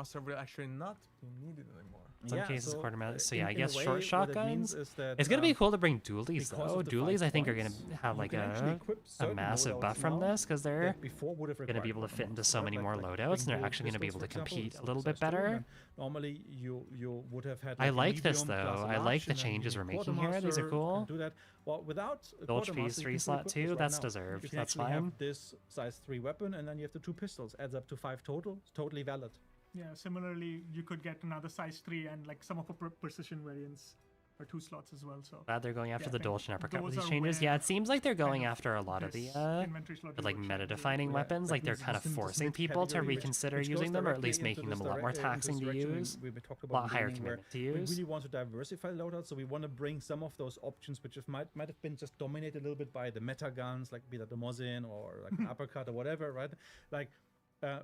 Master will actually not be needed anymore. some Yeah, cases so, quartermaster. So in- yeah, I in a guess way, short what it shotguns. means is that, It's gonna be cool to bring dualies because though. of the Dualies, 5 I think, are gonna points, have you like can actually a equip a certain massive loadouts buff from now this because they're that before would have going to be required able to fit into quartermasters, so right? many more Like loadouts, and they're twin actually going to be able pistols, to for example, compete is a little size bit 2, better. and normally you would have had I like a like this, medium though. plus a I like large, the and then changes you we're need making here. These are quartermaster, cool. can do that. Well, without a Dolch quartermaster, P's you 3 can still slot equip too. this right That's now. deserved. You can That's actually fine. have this size 3 weapon, and then you have the 2 pistols. Adds up to 5 total. It's totally valid. Yeah, similarly, you could get another size 3 and like some of the precision variants are 2 slots as well. So Glad they're going after yeah, the I think Dolch and Uppercut with those these are changes. where Yeah, it seems like they're going kind of after a lot of the this inventory slot like rework should meta-defining be- weapons. that Like they're means kind of this forcing mid people to category, which- reconsider which goes using them, or at directly least into making this them a lot more into this taxing to direction use. we talked A about lot in the higher beginning, where commitment to we use. really want to diversify loadouts, so we want to bring some of those options which might have been just dominated a little bit by the meta guns, like be that the Mosin or like an uppercut or whatever, right? Like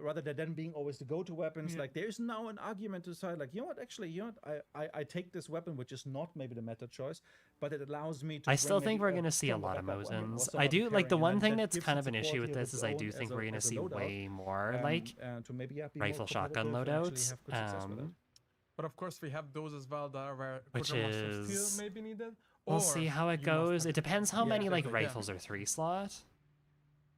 rather than them being always the go-to weapons, Yeah. like there's now an argument to say, like, you know what, actually, you know what, I take this weapon, which is not maybe the meta choice, but it allows me to. I still bring think maybe we're going to see a stronger lot of backup weapon or Mosins. I someone do like the pairing, and one then thing that that's gives kind it of an support issue with here of this its is I own do as think a- we're going to as a see loadout, way more like to maybe be rifle more shotgun competitive and actually loadouts. have good success with it. But of course, we have those as well that are where Which quartermaster is- still may be needed. We'll or see how it you must goes. have It depends how Yeah, many like exactly, yeah. rifles are 3 slot.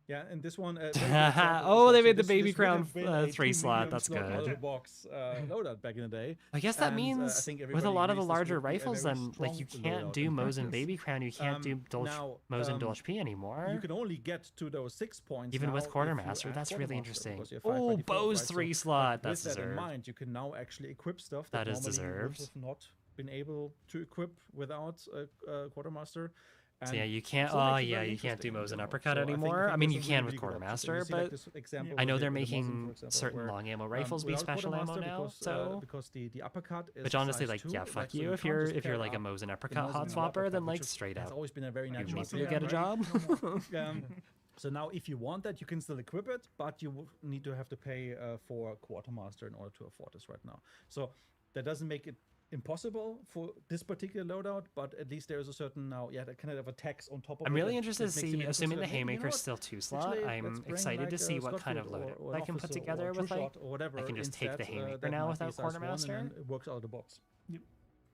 Yeah, and this one. Oh, they made the baby crown 3 slot. That's Out of good. the box loadout back in the day. I guess that And, I means think with a lot of the everybody agrees this larger would be a rifles, very then like you strong can't loadout do in Mosin practice. Baby Crown, you can't do Now, Mosin Dolch P anymore. You can only get to those 6 points. Even now with if you Quartermaster, add that's really Quartermaster, interesting. because you have 5 Oh, by default, Bow's right? 3 So, slot. That's with that in deserved. mind, you can now actually equip stuff That that, is normally you would deserved. have not been able to equip without a Quartermaster. So yeah, And you can't. so it Oh makes it yeah, very you can't do interesting in Mosin general. Uppercut So I think anymore. I mean, those you are can really, with really good options. Quartermaster, You see, like, but this example I know with they're the Mosin, for making example, certain where, long ammo rifles be without special ammo Quartermaster now. because, So, because the uppercut is which honestly, size like, 2, yeah, like, fuck so you you if can't you're just pair like a up Mosin the Uppercut Mosin hot and swapper, uppercut, then which like is- straight has up, always been a very you natural maybe thing. you'll get a job. So now, if you want that, you can still equip it, but you need to have to pay for Quartermaster in order to afford this right now. So that doesn't make it impossible for this particular loadout, but at least there is a certain now, that kind of a tax on top of it. I'm really that- interested to that makes see, me assuming the consider, maybe, you know Haymaker's what? still 2 slot. Actually, let's I'm bring, excited like, to see a what kind of Scotfield loadout or I an can put officer or together a with like. True-Shot or whatever I can just take the instead, Haymaker that now might without be size 1, and Quartermaster. then it works out of the box.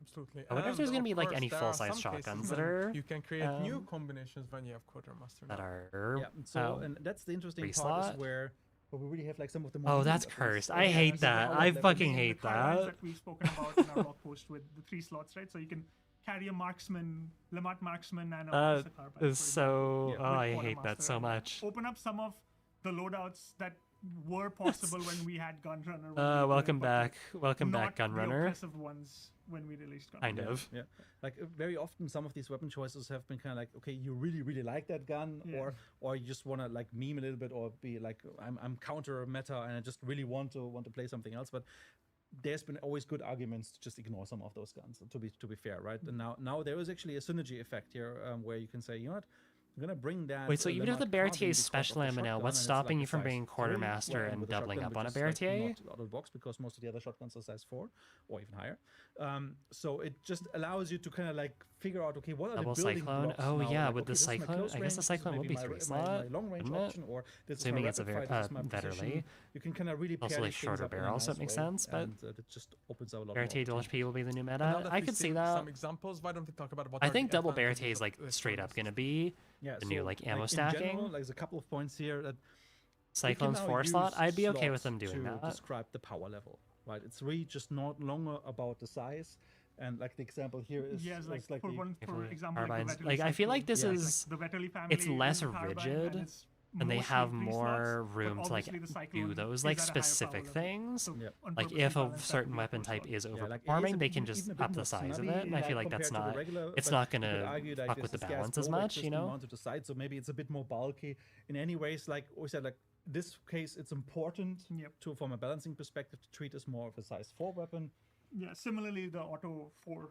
Absolutely. I wonder if there's And gonna be, of like, course, any there are full-size some cases shotguns that when are, you can create new combinations when you have quartermaster. that now. are. Yeah, so um, and that's the interesting 3 part slot. is where we really have like some of the Oh, more that's elite weapons. cursed. I hate that. so I the- fucking the hate carbines that. we've spoken about in our blog post with the 3 slots, right? So you can carry a marksman, Lamont marksman, and a That officer carbine. for is so. example, Oh, with I hate that Quartermaster, so and much. Open up some of the loadouts that were possible when we had Gunrunner. when we were Welcome but back. Welcome back, not the Gunrunner. oppressive ones when we released Gunrunner. Kind of. Yeah, like very often some of these weapon choices have been kind of like, okay, you really like that gun, Yeah. or you just want to like meme a little bit, or be like, I'm counter meta and I just really want to play something else. But there's been always good arguments to just ignore some of those guns. To be fair, right? And now there is actually a synergy effect here, where you can say, you know what, I'm gonna bring that. Wait, so even if the Lamont carbine Barretier because is of special the ammo now, shotgun, what's and it's stopping like you a from size bringing 3, Quartermaster well, and with a doubling shotgun, up on a which is, like, Barretier? not out of the box because most of the other shotguns are size 4 or even higher. So it just allows you to kind of like figure out, okay, what are Double the building Cyclone? blocks Oh, now? yeah, Like, with okay, the this is my Cyclone- close I guess the range, this is Cyclone will maybe be my 3 my slot, long range wouldn't it? option, or this Assuming is it's my a rapid very- fire, this is my better precision. late. You can kind of really Also, pair like, these things shorter up in a barrel, so nice it makes way, sense, but and it just opens up a lot Barretier more Dolch P will be the new And meta. now that I we could see Some that. examples. Why don't we talk about what I are the think double advantages Barretier is of like this straight up formats? gonna be Yeah, the new so, like ammo in stacking. general, like, there's a couple of points here that Cyclone's now 4 slot. use I'd be okay with slots them doing to that. describe the power level, right? It's really just not longer about the size. And like the example here is, Yes, like, is like for the, one, if for we- example, carbines- like, the like, I feel like this Cyclone, is- like the Vetterli family. it's less is a carbine, rigid, it's and they mostly have 3 more slots, but room to like obviously the do Cyclone those is like at a higher power specific level. things. So Yeah. on Like purpose, we if a balance that certain with weapon four type slots. is Yeah, like, it is overperforming, they can even just a bit up the more size of snubby, it, and I feel like compared that's to the not. regular, It's but not you could gonna argue, like, fuck this with the is gas balance as blow, like, much, just you know. mounted to the side, so maybe it's a bit more bulky. In any ways, like we said, like this case, it's important Yep. to, from a balancing perspective, to treat this more of a size 4 weapon. Yeah, similarly, the Auto 4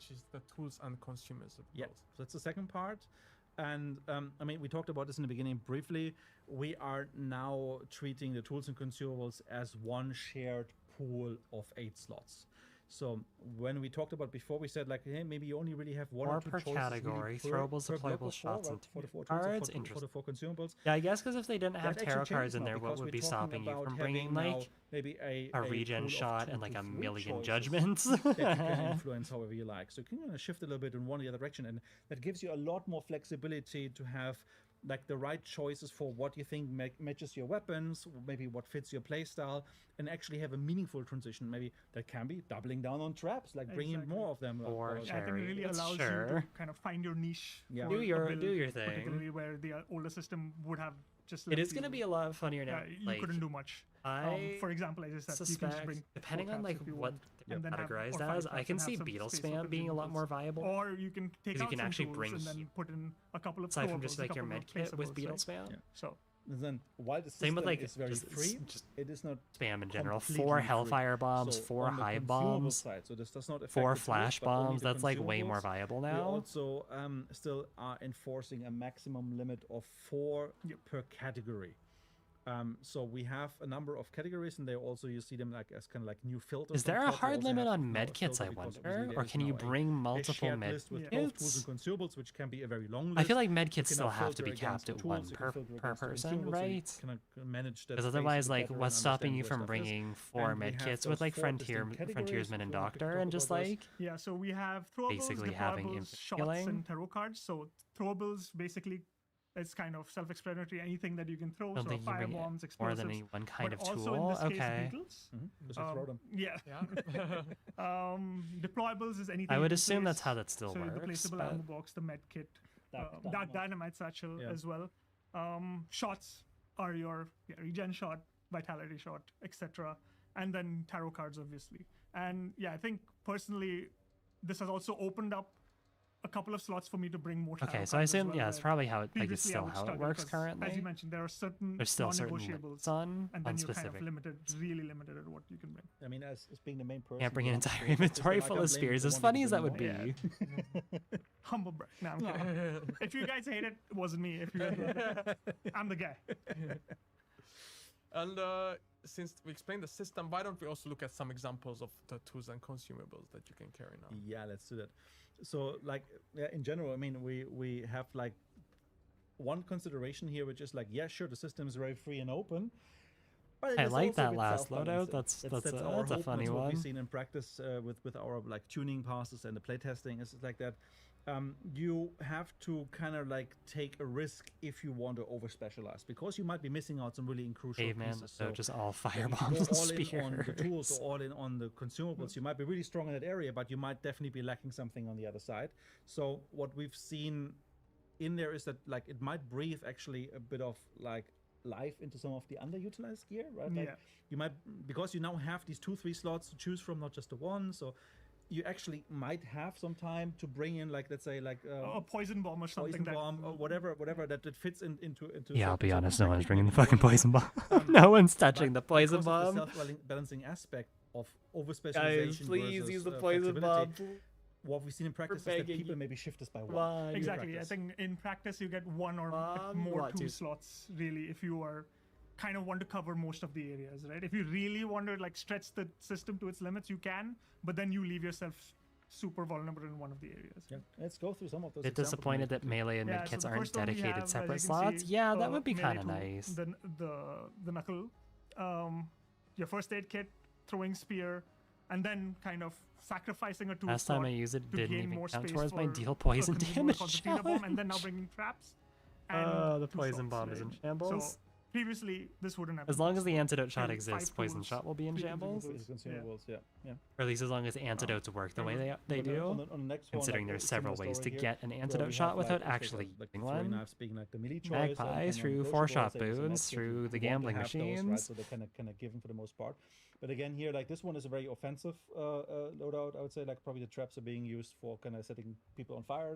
which is the tools and consumables. Yeah, so that's the second part. And I mean, we talked about this in the beginning briefly. We are now treating the tools and consumables as one shared pool of 8 slots. So when we talked about before, we said like, hey, maybe you only really have one 4 or two per choices category, really throwables, per block deployable of 4, shots, right? and for the 4 tools, cards. for the Interesting. 4 consumables. Yeah, I guess because if they didn't have That tarot actually cards changes in now there, what because would we're be talking stopping you about from having bringing now like maybe a pool regen of shot 2 and like to a 3 million choices judgments? that you can influence however you like. So you can kind of shift a little bit in one or the other direction, and that gives you a lot more flexibility to have like the right choices for what you think matches your weapons, maybe what fits your playstyle, and actually have a meaningful transition. Maybe that can be doubling down on traps, like bringing Exactly. more of them. Or I think it really Chariots, allows you sure. to kind of find your niche. Yeah. for Do a your build, thing. Particularly where the older system would have just. It let is going to you- be a lot funnier now. you like, couldn't do much. I For example, as I said, you can just suspect, bring depending 4 on traps like if you what want, they're and then have- categorized or 5 as, traps I and can have see some beetle space for spam being a lot consumables. more viable. Or you can take 'Cause you out can some actually tools bring and then put in a couple of Aside from throwables, just a like your couple of med kit with replaceables, beetle right? spam. Yeah. So And then while the Same with system like is very just, free, just it is not spam in general. completely 4 free. hellfire bombs, So 4 on the hive consumable bombs, side, so this does not affect 4 the tools, flash but only bombs. the That's like way more consumables. viable We now. also still are enforcing a maximum limit of 4 Yep. per category. So we have a number of categories, and they also you see them like as kind of like new filters. Is there on a top. We hard also limit have on now a med kits, filter I because wonder? obviously Or there is can you now bring a multiple shared med list with Yeah. both tools kits? and consumables, which can be a very long list. I feel like med You kits can still now have to filter be against capped the at tools, 1 you can per, filter per against the person, consumables, so you right? can manage that Because space otherwise, a bit like, better what's and stopping understand you where from stuff is. bringing 4 And we med have kits with those like 4 distinct categories, Frontiersman if and you want to Doctor talk and just about those. like yeah, so we have throwables, Basically having deployables, infinite shots, healing. and tarot cards. So throwables basically. It's kind of self-explanatory. Anything that you can throw, don't so think you fire bring bombs, more explosives, than any one kind but of also tool. in this case, Okay. beetles. Just throw them. Yeah. Yeah. Deployables is anything. I you would can assume that's place. how that still So the works. placeable But ammo box, the med kit, Dark dark Dynamite. dynamite satchel Yeah. as well. Shots are your regen shot, vitality shot, etc. And then tarot cards, obviously. And yeah, I think personally, this has also opened up a couple of slots for me to bring more tarot okay, so I cards as assume well, yeah, it's where probably how it like it's previously I still would how it struggle works 'cause, currently. As you mentioned, there are certain There's still certain non-negotiables, limits on and then you're specific. kind of limited, really limited at what you can bring. I mean, as being the main person, Can't bring you an have to entire do it, but inventory still, I full can't of blame spears. the As one funny who as that would bring be. more. Humble brag. No, I'm kidding. If you guys hate it, it wasn't me. If you guys love it, I'm the guy. And since we explained the system, why don't we also look at some examples of the tools and consumables that you can carry now? Yeah, let's do that. So, like, in general, I mean, we have like one consideration here, which is like, yeah, sure, the system is very free and open. But it I is like also a that bit last self-balancing. loadout. That's our a hope, funny that's what one. we've seen in practice with our like tuning passes and the playtesting is like that. You have to kind of like take a risk if you want to over specialize, because you might be missing out some really crucial Caveman, pieces. so just all if you fire go bombs and all in on the tools spears. or all in on the consumables, you might be really strong in that area, but you might definitely be lacking something on the other side. So what we've seen in there is that like it might breathe actually a bit of like life into some of the underutilized gear, right? Like Yeah. you might, because you now have these 2-3 slots to choose from, not just the one. So you actually might have some time to bring in, like, let's say, like A poison bomb or something. poison that, bomb or whatever that fits into. Yeah, I'll be certain honest. No one's tactics bringing the maybe fucking you want poison to bomb. No one's touching the but poison because of bomb. the self-balancing aspect of over Guys, specialization please versus, use the poison bomb. flexibility, what we've seen in practice is that begging people you. maybe shift this by Come one. on. Exactly. I practice. think in practice you get one or Mom, more what, two two- slots really if you are kind of want to cover most of the areas, right? If you really want to like stretch the system to its limits, you can, but then you leave yourself super vulnerable in one of the areas. Yeah, let's go through some of those. Bit examples disappointed that maybe. melee and Yeah, mid kits so the aren't first one we dedicated have, as you separate can slots. see, Yeah, that would be melee kind of tool, nice. The knuckle, your first aid kit, throwing spear, and then kind of sacrificing a tool Last time I slot used it, to didn't gain even more count space towards my for deal a poison consumable damage concertina bomb, and then now challenge. bringing traps. And The two poison slots, bomb is in right? shambles. So previously, this wouldn't have. As been long as the possible. antidote shot Maybe exists, 5 poison tools, shot will be in 3 shambles. consumables. Consumables, yeah. Or at least as long as antidotes work the way they On the- do. on the next one, Considering like, there's a several similar ways to story here, get an where antidote we shot have, without like, let's say, actually like using throwing one. knives being like the melee choice, Magpie and through non-negotiables, 4-shot there's a boots, medkit, through you the want to gambling have those, right? machines. So they're kind of given for the most part. But again, here, like this one is a very offensive loadout. I would say, like probably the traps are being used for kind of setting people on fire.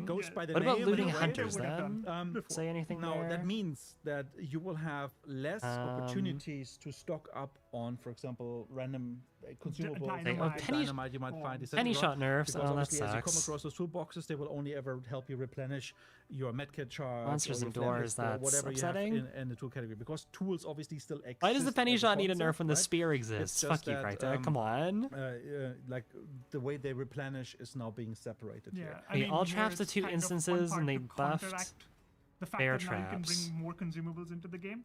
interesting. goes by the What about name looting anyway. hunters would have then? done Say anything No, there? that means that you will have less opportunities to stock up on, for example, random consumables, dynamite. Oh, penny- dynamite you might find, etc. penny shot nerfs. Because Oh, that obviously, as you come sucks. across those toolboxes, they will only ever help you replenish your medkit charge, Monsters or your and flame doors, list or that's whatever upsetting. you have in the tool category. Because tools obviously still exist. Why does the penny as a shot need a nerf concept, when the right? spear It's exists? just Fuck you, that, Crytek. Come on. Like the way they replenish is now being separated. Yeah, here. I Hey, mean, all here traps the it's two kind of one instances, part and they to buffed counteract the fact bear that now you can traps. bring more consumables into the game.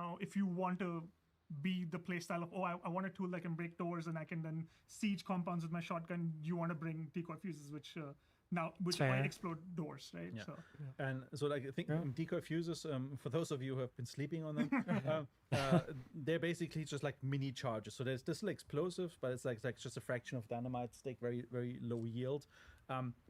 now, if you want to be the playstyle of, oh, I want a tool that can break doors and I can then siege compounds with my shotgun, you want to bring decoy fuses, which Fair. might explode doors, right? Yeah. So And so, like, I think decoy fuses, for those of you who have been sleeping on them, they're basically just like mini charges. So there's still explosive, but it's like just a fraction of dynamite, take very, very low yield.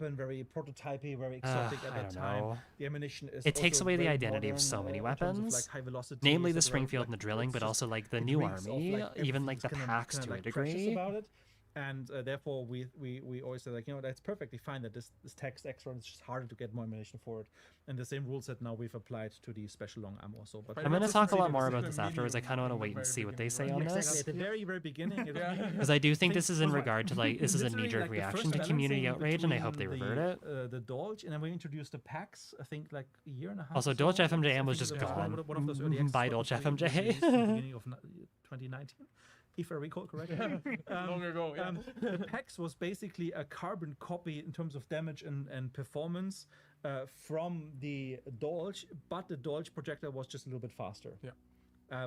weapon, very prototypey, very exotic at I that don't time. know. The ammunition is It takes also away the very identity of modern, so many in terms of, weapons, like, high velocity, namely the so very, Springfield like, and the drilling, it's but just- also like the it new reeks of, army, like, even like the everything's packs kinda, to a like, precious degree. about it. And therefore, we always say, like, you know, that's perfectly fine that this text extra, it's just harder to get more ammunition for it. And the same rule set now we've applied to the special long ammo. So, but I'm going to just talk a say lot that more this is about a this afterwards. I medium kind of want to in the wait and very see what they say beginning, on right? this. at the very, very beginning, it was Because I do think this is in was right. regard to, like, this is a literally, knee-jerk like, the reaction first to community balancing outrage, and I hope they between revert it. The Dolge, and then we introduced the packs, I think, like a year and a half. Also, or Dolge so. FMJM I was think just it was gone. one of those early access Bye, ones Dolge that we FMJ. released in the beginning of 2019, if I recall correctly. Long ago, yeah. The PAX was basically a carbon copy in terms of damage and performance from the Dolge, but the Dolge projectile was just a little bit faster. Yeah.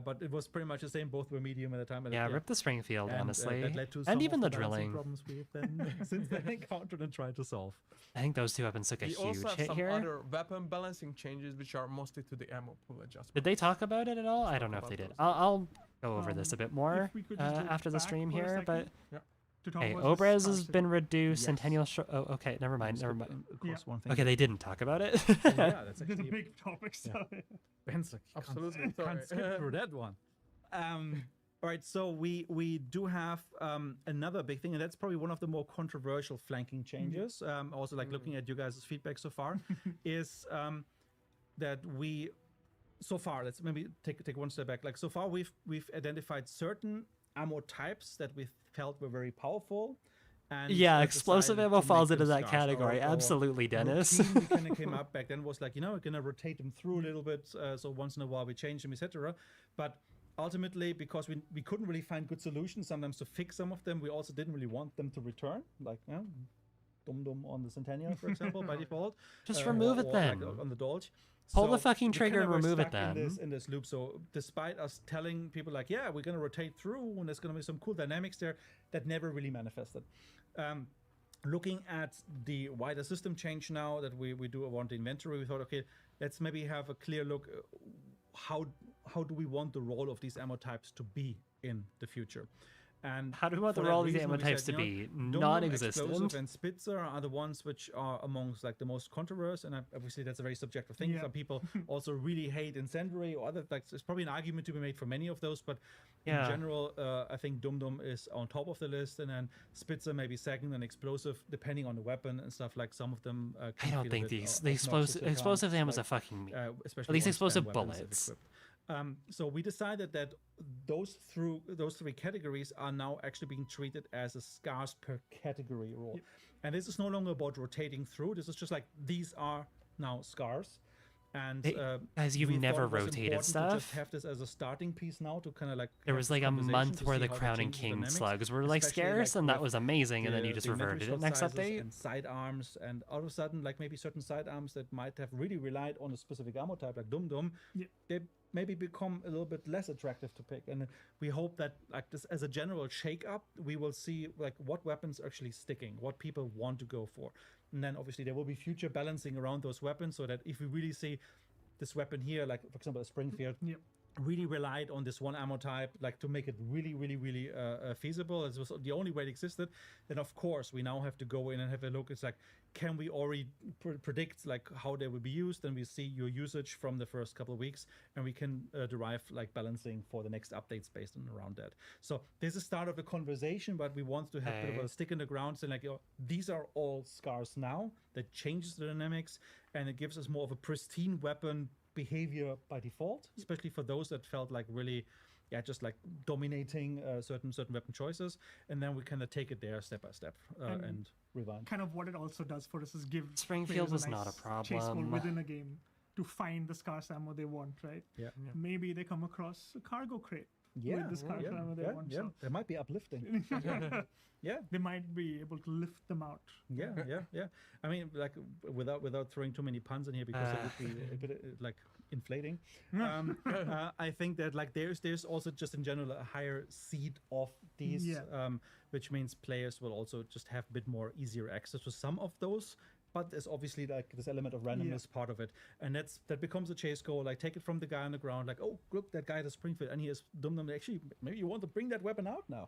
But it was pretty much the same. Both were medium at the time. Yeah, rip the Springfield, And, honestly. that led to And some even of the balancing drilling. problems we've then since then encountered and tried to solve. I think those two weapons took a We huge also have hit some here. other weapon balancing changes, which are mostly to the ammo pool adjustment. Did they talk about it at all? I don't know if they did. I'll go over this a bit more if we could just go after the back stream for a here, but second to talk hey, about the Obrez Star has City. been reduced. Yes. Centennial. Oh, okay, never mind. Never mind. Of course, one thing. Okay, they didn't talk about it. yeah, that's There's a actually big topic. So Ben's like, Absolutely, can't sorry. skip through that one. All right, so we do have another big thing, and that's probably one of the more controversial flanking changes. Also, like looking at you guys' feedback so far, is that we so far, let's maybe take one step back. Like so far, we've identified certain ammo types that we felt were very powerful. And Yeah, explosive decided ammo to falls make into them that scarce. category. Absolutely, Dennis. routine we kind of came up back then was like, you know, we're gonna rotate them through a little bit, so once in a while we change them, etc. But ultimately, because we couldn't really find good solutions sometimes to fix some of them, we also didn't really want them to return, like Dum on the Centennial, for example, by default. Just remove it then. Like on the Dolge. Pull the So fucking we trigger kind and of were remove it stuck then. in this loop. So despite us telling people like, yeah, we're gonna rotate through and there's gonna be some cool dynamics there, that never really manifested. Looking at the wider system change now that we do around the inventory, we thought, okay, let's maybe have a clear look. How do we want the role of these ammo types to be in the future? And How do we want for the that role of these reason, ammo we types said, to you know, be? Dum-Dum, Non-existent. Explosive and Spitzer are the ones which are amongst like the most controversial, and obviously that's a very subjective thing. Yeah. Some people also really hate Incendiary or other. Like, there's probably an argument to be made for many of those, but Yeah. in general, I think Dum is on top of the list, and then Spitzer maybe second, and Explosive, depending on the weapon and stuff. Like some of them. I can don't feel a think bit, the explosive ammo is a like, fucking meat. especially At least once explosive then weapons are bullets. equipped. So we decided that those three categories are now actually being treated as a scars per category rule. And this is no longer about rotating through. This is just like, these are now scars. And Hey, guys, you've we thought never it was rotated important to stuff. just have this as a starting piece now to kind of like There have was this like a conversation month to where see the how that Crown and changes King dynamics, slugs were like especially, scarce, and that with was amazing, and then you just the inventory reverted slot it next sizes update. and sidearms, and all of a sudden, like maybe certain sidearms that might have really relied on a specific ammo type, like Dum, Yeah. they maybe become a little bit less attractive to pick. And we hope that, like this, as a general shake-up, we will see like what weapons are actually sticking, what people want to go for, and then obviously there will be future balancing around those weapons, so that if we really see this weapon here, like for example a Springfield, Yep. really relied on this one ammo type, like to make it really feasible. It was the only way it existed. Then of course we now have to go in and have a look. It's like, can we already predict like how they will be used? And we see your usage from the first couple of weeks, and we can derive like balancing for the next updates based on around that. So this is start of the conversation, but we want to have a bit of a stick in the ground, saying like, these are all scars now. That changes the dynamics, and it gives us more of a pristine weapon behavior by default, especially for those that felt like really, just like dominating certain weapon choices, and then we kind of take it there step by step and rewind. Kind of what it also does for us is give Springfield players was not a chase mode problem. within a game to find the scarce ammo they want, right? Yeah. Maybe they come across a cargo crate with the scarce ammo they want. So That might be uplifting. Yeah. they might be able to lift them out. Yeah. I mean, like without throwing too many puns in here, because it would be a bit like inflating. I think that like there's also just in general a higher seed of these, which means players will also just have a bit more easier access to some of those. But there's obviously like this element of randomness part of it, and that becomes a chase goal. Like take it from the guy on the ground, like, oh look, that guy at the Springfield, and he has Dum. Actually, maybe you want to bring that weapon out now.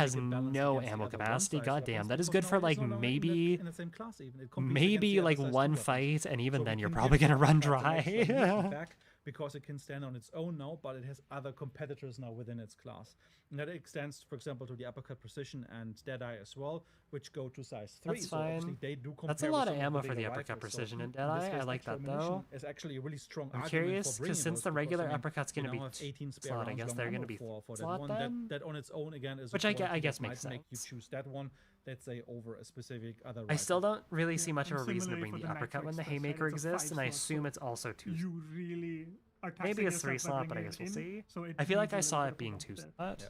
has make it balanced no against the ammo other one capacity. size Goddamn, weapons, that is because good for now it is like no longer maybe in the same class even. It competes against the maybe other like size 2 one weapons. fight, and even So then we you're can probably give gonna the run Hellcat an extra dry. movement back because it can stand on its own now, but it has other competitors now within its class. And that extends, for example, to the Uppercut Precision and Deadeye as well, which go to size 3. That's so obviously fine. they do compare That's a with lot some of the ammo for bigger the Uppercut rifles. So Precision and in this Deadeye. I case, like extra that ammunition though. is actually a really strong I'm argument curious for bringing since those, the because, regular I mean, uppercut's you gonna be now have 18 spare slot, I rounds guess long they're ammo gonna be for that slot one. then? That on its own again is Which a I quality guess that makes might make you sense. choose that one, let's say, over a specific other I still rifle. don't really see much and of a reason to similarly bring for the the uppercut Nitro when the Express, right, haymaker it's a exists, and I 5 slot, assume so it's also two. You really are Maybe taxing it's 3 yourself by slot, but I bringing guess it we'll in, see. so it I feel like needs a I little saw bit it of being warmth 2 there. slot. Yeah.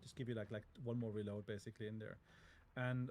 Just give you like one more reload basically in there. And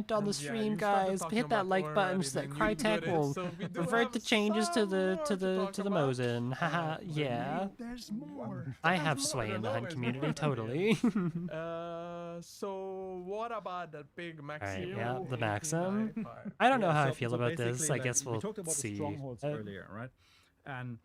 comment on the And stream, you started guys. talking Hit that about like Thor button already, so that then you Crytek did it, will so we do revert have the changes to some the more to the talk to the about. Mosin. Haha, yeah. There's more. I There's have more, sway in there's the Hunt always community, more. totally. So what about that big Maxim? Alright, yeah, the Maxim. 1895? I don't know how I so- feel so about this. basically, I like, guess we we'll talked about see. the strongholds earlier, right? And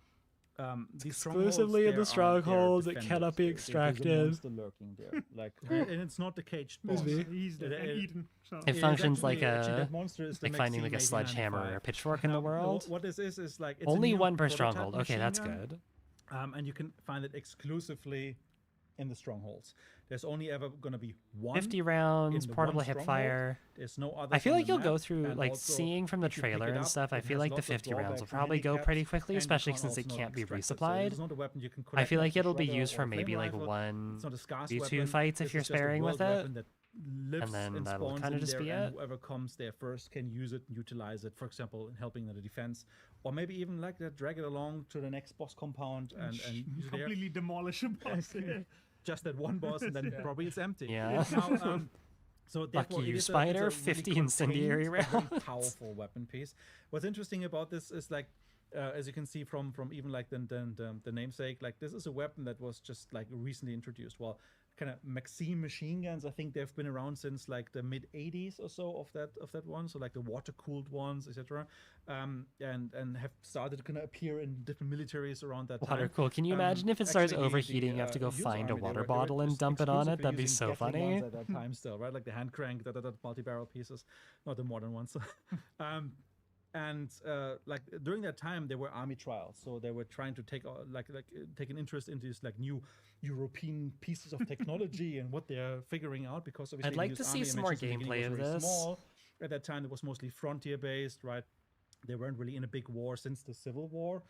these exclusively in the stronghold. It cannot be There's a extracted. monster lurking there, like, and it's not the caged boss. He's dead and It- eaten. So It functions like actually, a that monster is the like finding like a Maxine sledgehammer or a 1895. pitchfork in the world. What this is like it's a Only new one per prototype stronghold. Okay, machine that's gun, good. and you can find it exclusively in the strongholds. There's only ever going to be one 50 in rounds, the portable one hip stronghold. fire. There's no other. I feel like you'll go through, like, also, seeing from the if you pick trailer it and up, stuff, I it feel has like the lots of 50 rounds will drawbacks and probably go handicaps, pretty quickly, and you especially can't since it also can't be extract it. So resupplied. it's not a weapon you can I collect feel like like a it'll be shredder used or for a flame maybe like rifle. one It's not a scarce V2 weapon. fights if This you're is just a sparing with world it. weapon that lives then and that'll spawns kinda in just there, be and it. whoever comes there first can use it and utilize it, for example, in helping the defense, or maybe even like that, drag it along to the next boss compound and use it there. completely demolish a boss. Just that one boss, and then probably it's empty. Yeah. Now, so therefore, you, it is Spider, a 50 really incendiary contained, but very rounds. powerful weapon piece. What's interesting about this is like, as you can see from even like the namesake, like this is a weapon that was just like recently introduced. Well, kind of Maxim machine guns, I think they've been around since like the mid 80s or so of that one. So like the water cooled ones, etc. And have started to kind of appear in different militaries around that Water time. cool. Can you imagine if it starts Actually, overheating, you have to go US find a Army, water they were bottle and just dump it on it? exclusively That'd be using so Gatling funny. guns at that time still, right? Like the hand crank, multi-barrel pieces, not the modern ones. And like during that time, there were army trials, so they were trying to take take an interest in these like new European pieces of technology and what they're figuring out. Because obviously, I'd like the to US see Army, I some more mentioned in the beginning, gameplay of was very this. small. At that time, it was mostly frontier based, right? They weren't really in a big war since the Civil War.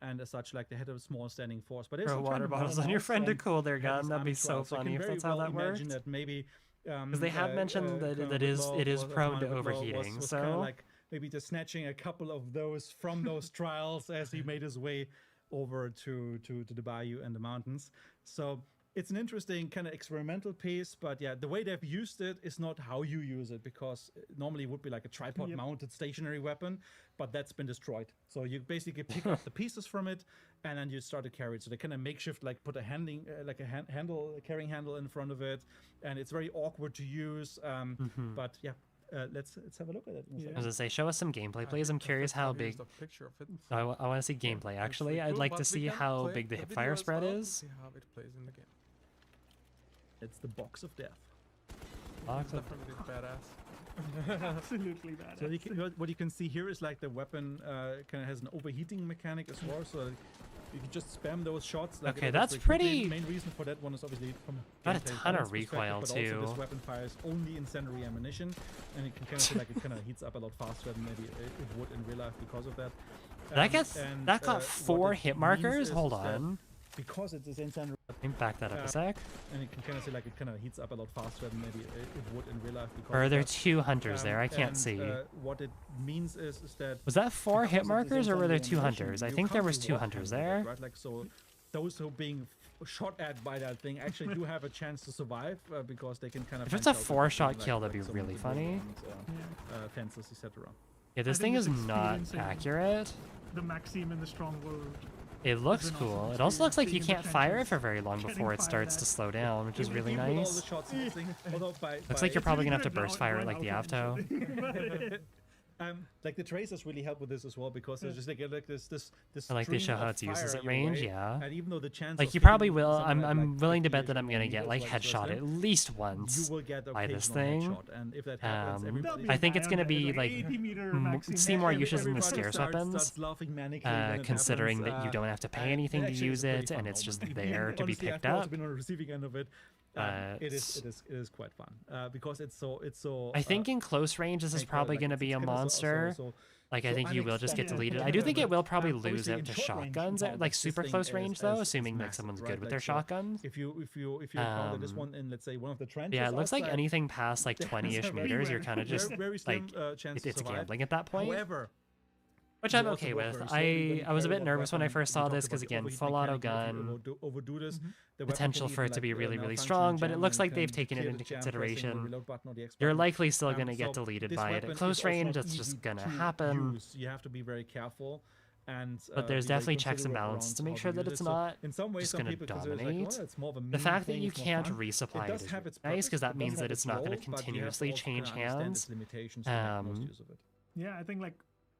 And as such, like they had a small standing force. But Throw water bottles on your friend to cool their gun. That'd be so funny if that's how that worked. That maybe Because they have mentioned that it is prone to overheating. was So kinda like maybe just snatching a couple of those from those trials as he made his way over to the bayou and the mountains. So it's an interesting kind of experimental piece, but yeah, the way they've used it is not how you use it, because normally it would be like a tripod mounted stationary weapon, but that's been destroyed. So you basically pick up the pieces from it and then you start to carry it. So they kind of makeshift, like put a handling, like a carrying handle in front of it, and it's very awkward to use. But yeah. Let's have a look at it. I was gonna say, show us some gameplay, please. I'm curious how big. Here's the picture of it. I want to see gameplay. Actually, I'd like to see how big the hip fire spread is. See how it plays in the game. It's the box of death. Box of- Definitely badass. Absolutely bad. So what you can see here is like the weapon kind of has an overheating mechanic as well. So you can just spam those shots. Like Okay, it that's overheats. pretty- The main reason for that one is obviously from Got a gameplay ton of balance perspective, recoil, but too. Also this weapon fires only incendiary ammunition, and it can kind of feel like it kind of heats up a lot faster than maybe it would in real life because of that. That gets And, that got what 4 it hit means markers. is Hold that on. Because it is incendiary. Let me back that up a sec. And it can kind of say like it kind of heats up a lot faster than maybe it would in real life. Because Or are of there that. 2 hunters there? I can't And, see. What it means is that Was that 4 hit because it is markers, or were there incendiary 2 ammunition, hunters? I you think there can't was be 2 walk hunters handling it, there. right? Like so, those who are being shot at by that thing actually do have a chance to survive because they can kind of. If it's find a shelter 4-shot between, kill, that'd be some really wood funny. and, fences, etc. Yeah, this I thing think is it's not experiencing- accurate. The Maxim in the Stronghold. It looks been awesome cool. It also looks like you seeing the can't fire it trenches for very long getting before it fired starts at. to slow down, which is really Even with all nice. the shots missing, although Looks like you're probably gonna have to Really burst fire it like the going Avto. like the tracers really help with this as well, because there's just like this. I like they stream show how of it's used fire as at your range, way, yeah. And even though the chance Like of you probably hitting will. someone at, I'm like willing to 50 bet that I'm gonna get like meters, headshot at least once you will get by this occasional thing. headshot, and if that happens, Um, everybody. I think it's gonna be like see more every- uses in the everybody scarce starts weapons, laughing manically when it considering happens, that you don't have to pay and anything to actually use it's a pretty it, fun and it's just moment. there to be Honestly, picked I've also up. been on the receiving end of it. It It's- is quite fun because it's so. I think in close range, this is probably going to be a monster. Like, I think you will just get deleted. I do think it will probably lose out to shotguns at like super close range, though, assuming like someone's good with their shotguns. If you encounter this one in, let's say, one of the trenches. Yeah, it looks like outside, anything past like there's 20-ish a very meters, you're kind of just very slim, like chance to it's survive. gambling at that point. However, Which you I'm also okay walk with. very slowly when you I was a carry bit that nervous when I weapon. first We saw talked this about because the again, overheat full auto mechanic, if you gun, overdo this, the weapon potential can for it even, to be like, really, really malfunction, strong, but it jam, looks and like they've can taken it clear into the jam pressing the consideration. reload button or the You're expand. likely still going to So get deleted this by it weapon at is close also range. not That's easy just going to to happen. use. You have to be very careful. And, But there's be very definitely checks and considerate balances around to make how sure you that use it's it. So not in some ways, just some gonna people consider it like, dominate. well, it's more of a The meme fact that thing, you it's more can't fun. resupply It it does is have its nice, because that purpose, it means does that have it's its not going role, to but you have to continuously also kinda change understand hands. its limitations to make most Um, use of it. Yeah, I think like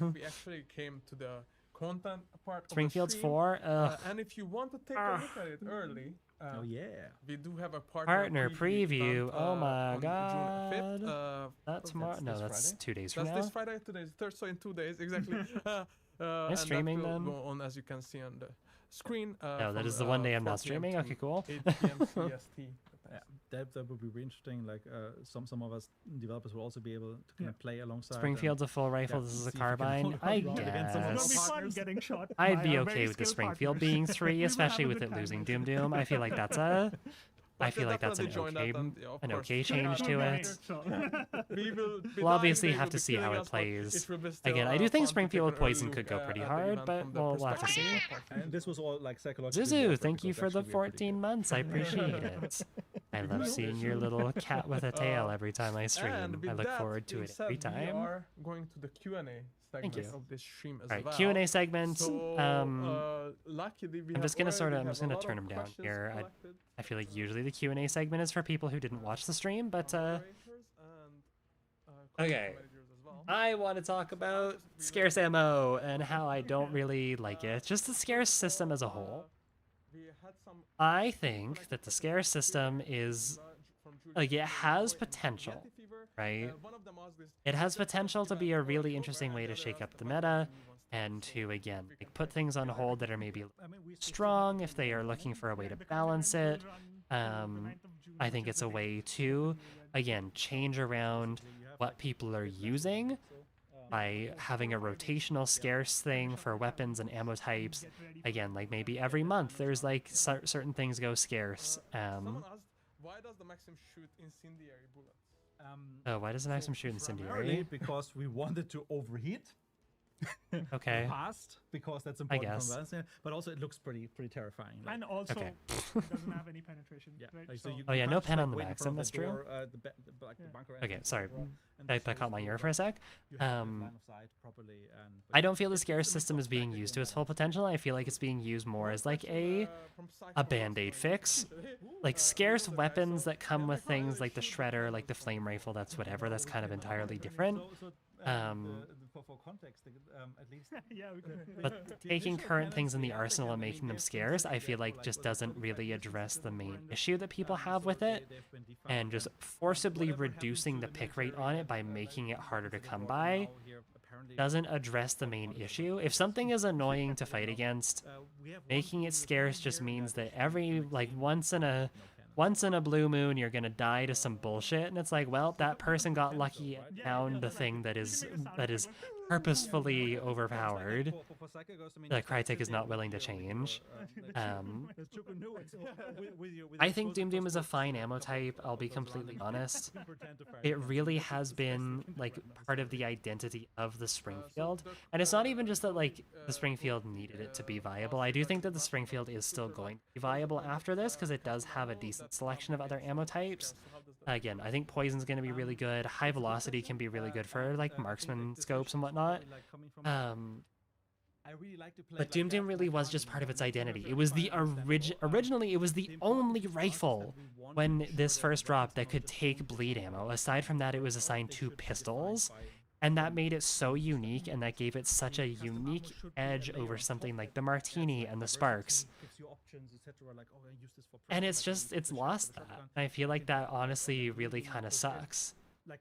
that, we actually came to the content part. Springfield's of the stream. 4. Ugh. And if you want to take a look at it early, Oh yeah. We do have a Partner preview. event, Oh my on June 5th. god. Not tomorrow. No, this that's Friday? 2 days from That's now. this Friday. Today's third, so in 2 days exactly. And streaming that will then? go on, as you can see on the screen. No, that from, is the one day I'm 4 not PM streaming. to Okay, cool. 8 p.m. CST. Yeah, that would be really interesting. Like some of us developers will also be able to kind of play alongside. Springfield's a full rifle. yeah, This is see a if we can carbine. hold I our ground against some of It's our gonna be guess. fun partners. getting shot. I'd by be a okay very with the skilled Springfield partner. being 3, We will especially have a with good it time. losing Doom Doom. I feel like that's a. I But feel like that's an definitely join that, okay, and, yeah, of an course. okay change to it. We will. We'll obviously they have will to be see how killing it us, but plays. it will be still, Again, I do think fun to Springfield take with an early Poison look could go pretty at the hard, event but from the we'll have to perspective see. of our partners. And this was all like psychological. Zuzu, thank you for the 14 months. I appreciate it. I love seeing your little cat with a tail every time I stream. And I with look that forward to being it said, every We time. are going to the Q&A segment you. of this stream as All right, well. Q&A segment. So, luckily we I'm just gonna have sort of, already I'm just have a gonna lot turn of them down questions here. collected. I feel like usually the Q&A segment is for people who didn't watch the stream, but Moderators and, Okay. managers as well. I want to talk about scarce ammo and how I don't really like it. Just the scarce system as a whole. We had some I think that the scarce system is, like, it has potential, right? It has potential to be a really interesting way to shake up the meta and to, again, like, put things on hold that are maybe strong if they are looking for a way to balance it. I think it's a way to, again, change around what people are using by having a rotational scarce thing for weapons and ammo types. Again, like maybe every month there's like certain things go scarce. Someone asked, why does the Maxim shoot incendiary bullets? Oh, why does the Maxim shoot Primarily incendiary? because we wanted to overheat. Okay. Fast, because that's important guess. from balancing, but also it looks pretty terrifying. Like, And also, Okay. it doesn't have any penetration. yeah, right? like, so So- you Oh, yeah, can't no just, pen like, on the wait in Maxim, front of that's the true. door, the Yeah. bunker Okay, entrance sorry. as well, and That the caught my soldiers ear will for a go sec. you have Um, line of sight properly, and I don't feel the scarce system is being used to its full potential. I feel like it's being used more as like a band-aid fix. Like scarce weapons that come with things like the shredder, like the flame rifle, that's whatever, that's kind of entirely different. For context, at least yeah, we could. But taking current things in the arsenal and making them scarce, I feel like just doesn't really address the main issue that people have with it. And just forcibly reducing the pick rate on it by making it harder to come by doesn't address the main issue. If something is annoying to fight against, making it scarce just means that every, like, once in a blue moon you're gonna die to some bullshit, and it's like, well, that person got lucky and found the thing that is purposefully overpowered that Crytek is not willing to change. I think Doom Doom is a fine ammo type, I'll be completely honest. It really has been like part of the identity of the Springfield. And it's not even just that like the Springfield needed it to be viable. I do think that the Springfield is still going to be viable after this because it does have a decent selection of other ammo types. Again, I think Poison's going to be really good. High Velocity can be really good for like marksman scopes and whatnot. But Doom Doom really was just part of its identity. It was the originally it was the only rifle when this first dropped that could take bleed ammo. Aside from that, it was assigned 2 pistols, and that made it so unique, and that gave it such a unique edge over something like the Martini and the Sparks. And it's lost that. I feel like that honestly really kind of sucks.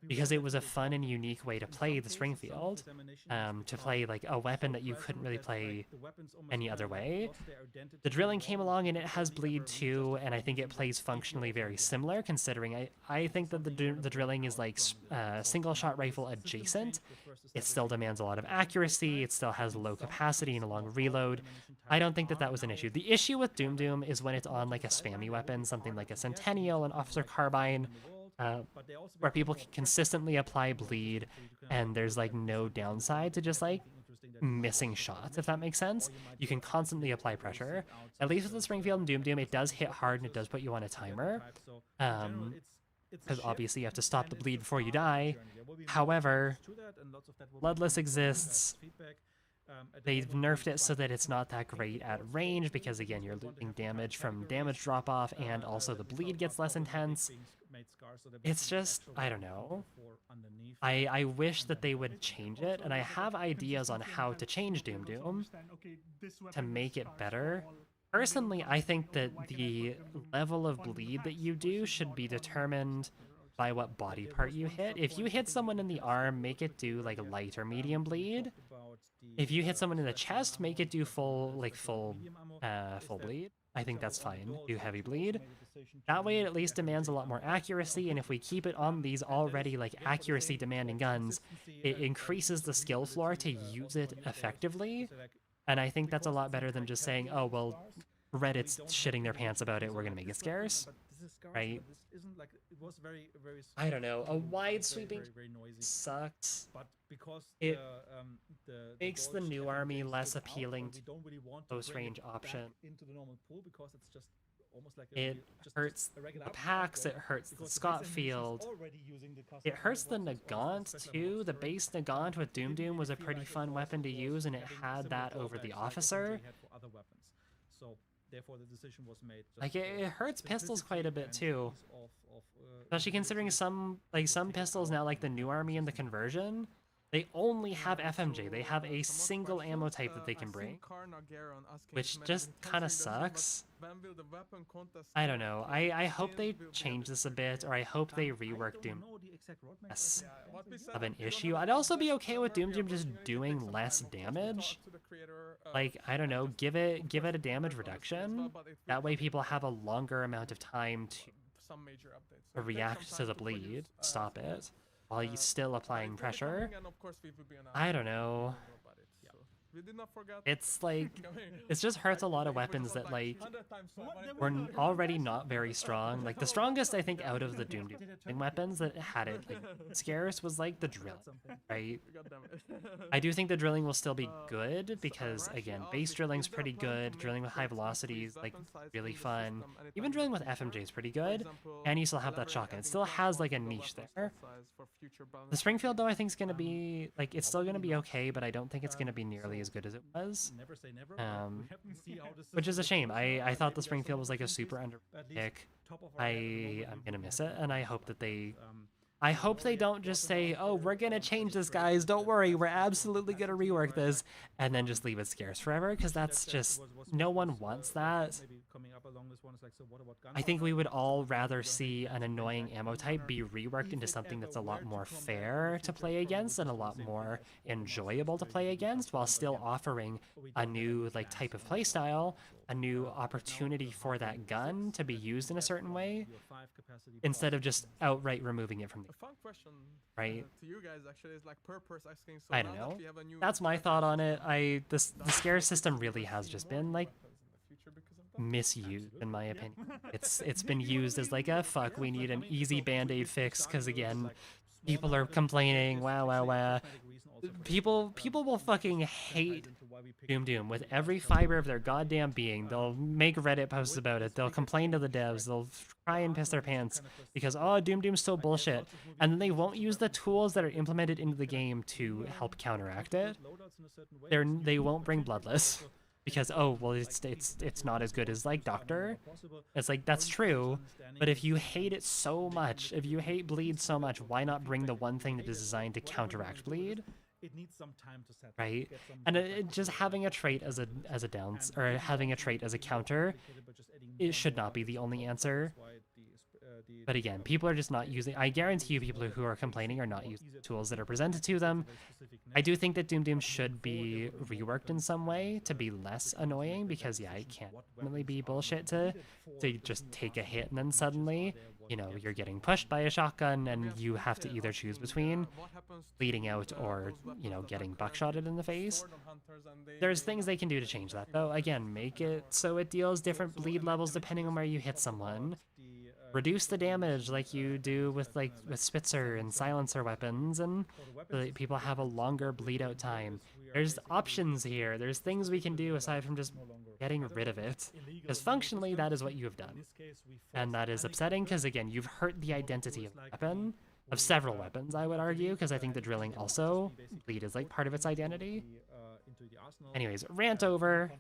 Because it was a fun and unique way to play the Springfield, to play like a weapon that you couldn't really play any other way. The drilling came along and it has bleed too, and I think it plays functionally very similar, considering I think that the drilling is like single shot rifle adjacent. It still demands a lot of accuracy, it still has low capacity and a long reload. I don't think that that was an issue. The issue with Doom Doom is when it's on like a spammy weapon, something like a Centennial, an Officer Carbine, where people can consistently apply bleed and there's like no downside to just like missing shots, if that makes sense. You can constantly apply pressure. At least with the Springfield and Doom Doom, it does hit hard and it does put you on a timer. Because obviously you have to stop the bleed before you die. However, Bloodless exists. They've nerfed it so that it's not that great at range because, again, you're losing damage from damage drop-off and also the bleed gets less intense. It's just, I don't know. I wish that they would change it, and I have ideas on how to change Doom Doom to make it better. Personally, I think that the level of bleed that you do should be determined by what body part you hit. If you hit someone in the arm, make it do like light or medium bleed. If you hit someone in the chest, make it do full bleed. I think that's fine. Do heavy bleed. That way it at least demands a lot more accuracy, and if we keep it on these already like accuracy demanding guns, it increases the skill floor to use it effectively. And I think that's a lot better than just saying, oh, well, Reddit's shitting their pants about it, we're gonna make it scarce. Right? I don't know. A wide sweeping sucks. It makes the new army less appealing to close range option. It hurts the packs, it hurts the Scott field. It hurts the Nagant too. The base Nagant with Doom Doom was a pretty fun weapon to use, and it had that over the officer. Like it hurts pistols quite a bit too. Especially considering some pistols now, like the new army and the conversion, they only have FMJ. They have a single ammo type that they can bring, which just kind of sucks. I don't know. I hope they change this a bit, or I hope they rework Doom less of an issue. I'd also be okay with Doom Doom just doing less damage. Like, I don't know, give it a damage reduction. That way people have a longer amount of time to react to the bleed, stop it, while he's still applying pressure. I don't know. It's like, it just hurts a lot of weapons that like were already not very strong. Like the strongest I think out of the Doom Doom weapons that had it like scarce was like the drill, right? I do think the drilling will still be good because again, base drilling's pretty good. Drilling with high velocities like really fun. Even drilling with FMJ is pretty good, and you still have that shotgun. It still has like a niche there. The Springfield though I think is gonna be like, it's still gonna be okay, but I don't think it's gonna be nearly as good as it was, which is a shame. I thought the Springfield was like a super under pick. I'm gonna miss it, and I hope they don't just say, oh, we're gonna change this, guys, don't worry, we're absolutely gonna rework this, and then just leave it scarce forever, because that's just, no one wants that. I think we would all rather see an annoying ammo type be reworked into something that's a lot more fair to play against and a lot more enjoyable to play against, while still offering a new like type of playstyle, a new opportunity for that gun to be used in a certain way, instead of just outright removing it from the fun question, right? To you guys actually is like Purpose asking. So I don't know. That's my thought on it. The scare system really has just been like misused in my opinion. It's been used as like a fuck, we need an easy band-aid fix because again, people are complaining. Wow. People will fucking hate Doom Doom with every fiber of their goddamn being. They'll make Reddit posts about it. They'll complain to the devs. They'll try and piss their pants because, oh, Doom Doom's so bullshit. And then they won't use the tools that are implemented into the game to help counteract it. They won't bring Bloodless because, oh, well, it's not as good as like Doctor. It's like, that's true, but if you hate it so much, if you hate bleed so much, why not bring the one thing that is designed to counteract bleed? It needs some time to set, right? And just having a trait as a downs, or having a trait as a counter, it should not be the only answer. But again, people are just not using. I guarantee you, people who are complaining are not using the tools that are presented to them. I do think that Doom Doom should be reworked in some way to be less annoying, because yeah, it can't really be bullshit to just take a hit and then suddenly, you know, you're getting pushed by a shotgun and you have to either choose between bleeding out or, you know, getting buckshotted in the face. There's things they can do to change that though. Again, make it so it deals different bleed levels depending on where you hit someone. Reduce the damage like you do with Spitzer and silencer weapons, and so that people have a longer bleed out time. There's options here. There's things we can do aside from just getting rid of it, because functionally that is what you have done, and that is upsetting because again, you've hurt the identity of the weapon, of several weapons, I would argue, because I think the drilling also, bleed is like part of its identity. Anyways, rant over.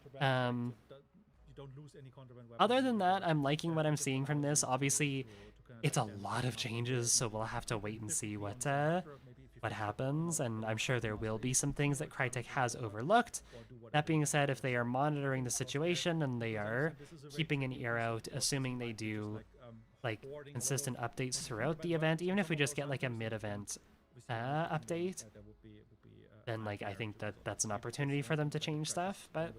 Other than that, I'm liking what I'm seeing from this. Obviously, it's a lot of changes, so we'll have to wait and see what what happens, and I'm sure there will be some things that Crytek has overlooked. That being said, if they are monitoring the situation and they are keeping an ear out, assuming they do like consistent updates throughout the event, even if we just get like a mid-event update, then like I think that that's an opportunity for them to change stuff. But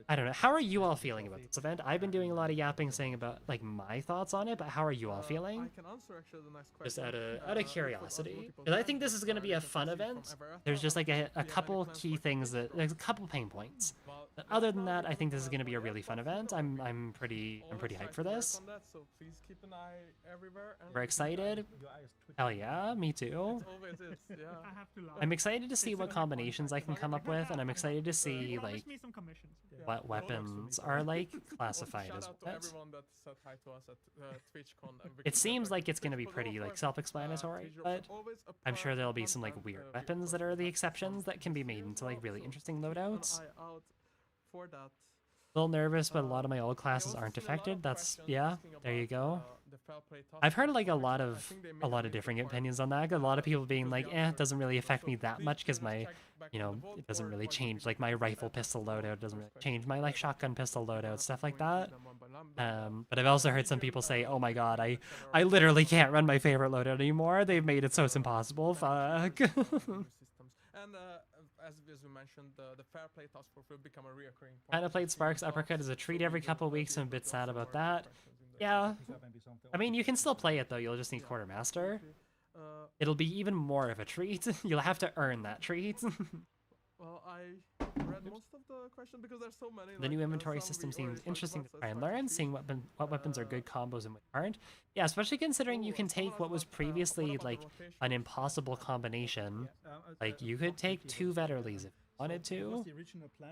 I don't know. How are you all feeling about this event? I've been doing a lot of yapping, saying about like my thoughts on it, but how are you all feeling? I can answer actually the next Just question. out of curiosity, because I think this is going to be a fun event. There's just like a couple key things that there's a couple pain points. But other than that, I think this is going to be a really fun event. I'm pretty hyped for this. So please keep an eye everywhere. And We're excited. Hell yeah, me too. It always is. Yeah. I have to laugh. I'm excited to see what combinations I can come up with, and I'm excited to see Promise like me some commissions. what weapons are like classified Shout as out to what. everyone that said hi to us at TwitchCon. It seems like it's going to be pretty like self-explanatory, but I'm sure there'll be some like weird weapons that are the exceptions that can be made into like really interesting loadouts. For that. A little nervous, but a lot of my old classes aren't affected. That's yeah. There you go. I've heard like a lot of different opinions on that. A lot of people being like, "Eh, it doesn't really affect me that much because my, you know, it doesn't really change like my rifle pistol loadout doesn't really change my like shotgun pistol loadout stuff like that." But I've also heard some people say, "Oh my god, I literally can't run my favorite loadout anymore. They've made it so it's impossible." Fuck. And as we mentioned, the Fair Play Task Force will become a reoccurring part. Kinda played Sparks Uppercut as a treat every couple of weeks. I'm a bit sad about that. Yeah. I mean, you can still play it though. You'll just need Quartermaster. It'll be even more of a treat. You'll have to earn that treat. Well, I read most of the question because there's so many. The new inventory system seems interesting to try and learn, seeing what weapons are good combos and what aren't. Yeah, especially considering you can take what was previously like an impossible combination. Like you could take 2 Vetterlies if you wanted to.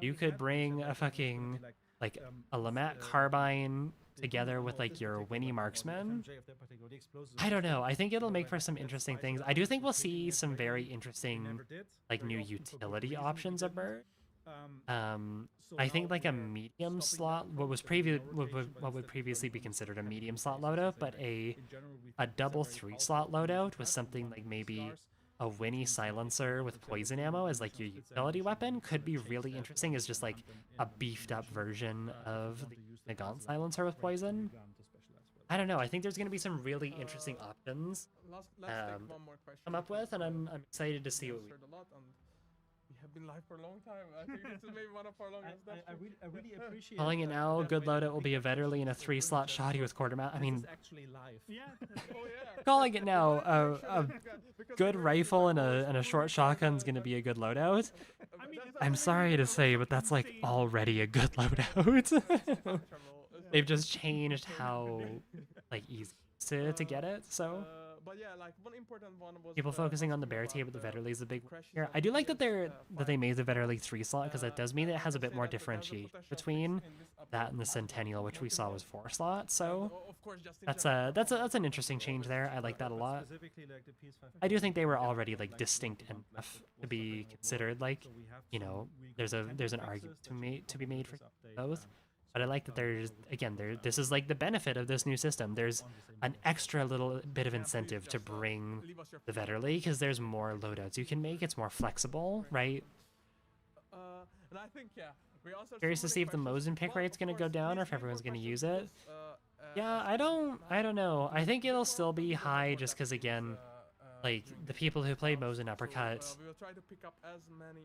You could bring a fucking like a Lamat Carbine together with like your Winnie Marksman. I don't know. I think it'll make for some interesting things. I do think we'll see some very interesting like new utility options emerge. I think like a medium slot, what would previously be considered a medium slot loadout, but a double 3-slot loadout with something like maybe a Winnie silencer with poison ammo as like your utility weapon could be really interesting as just like a beefed up version of the Nagant silencer with poison. I don't know. I think there's going to be some really interesting options come up with, and I'm excited to see what we. We have been live for a long time. I think this is maybe one of our longest. I really appreciate. Calling it now, good loadout will be a Vetterli and a 3-slot shoddy with Quartermaster. I mean, actually live. Yeah. Oh yeah. calling it now, a good rifle and a short shotgun is going to be a good loadout. I'm sorry to say, but that's like already a good loadout. They've just changed how like easy to get it. So But yeah, like one important one was people focusing on the bear tape with the Vetterli is a big one here. I do like that they made the Vetterli 3-slot because that does mean that it has a bit more differentiation between that and the Centennial, which we saw was 4-slot. So that's an interesting change there. I like that a lot. I do think they were already like distinct enough to be considered like, you know, there's an argument to be made for both. But I like that this is like the benefit of this new system. There's an extra little bit of incentive to bring the Vetterli because there's more loadouts you can make. It's more flexible, right? And I think, yeah, we also Curious to see if the Mosin pick rate's gonna go down or if everyone's gonna use it. Yeah, I don't know. I think it'll still be high just because again, like the people who played Mosin Uppercut,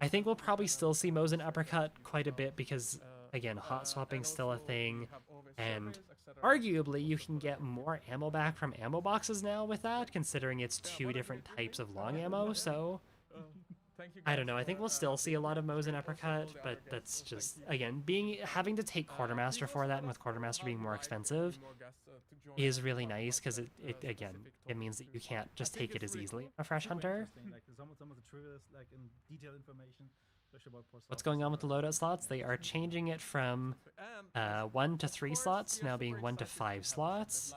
I think we'll probably still see Mosin Uppercut quite a bit because again, hot swapping's still a thing, and arguably you can get more ammo back from ammo boxes now with that, considering it's 2 different types of long ammo. So I don't know. I think we'll still see a lot of Mosin Uppercut, but that's just again having to take Quartermaster for that, and with Quartermaster being more expensive, is really nice because it means that you can't just take it as easily a Fresh Hunter. What's going on with the loadout slots? They are changing it from 1 to 3 slots, now being 1 to 5 slots.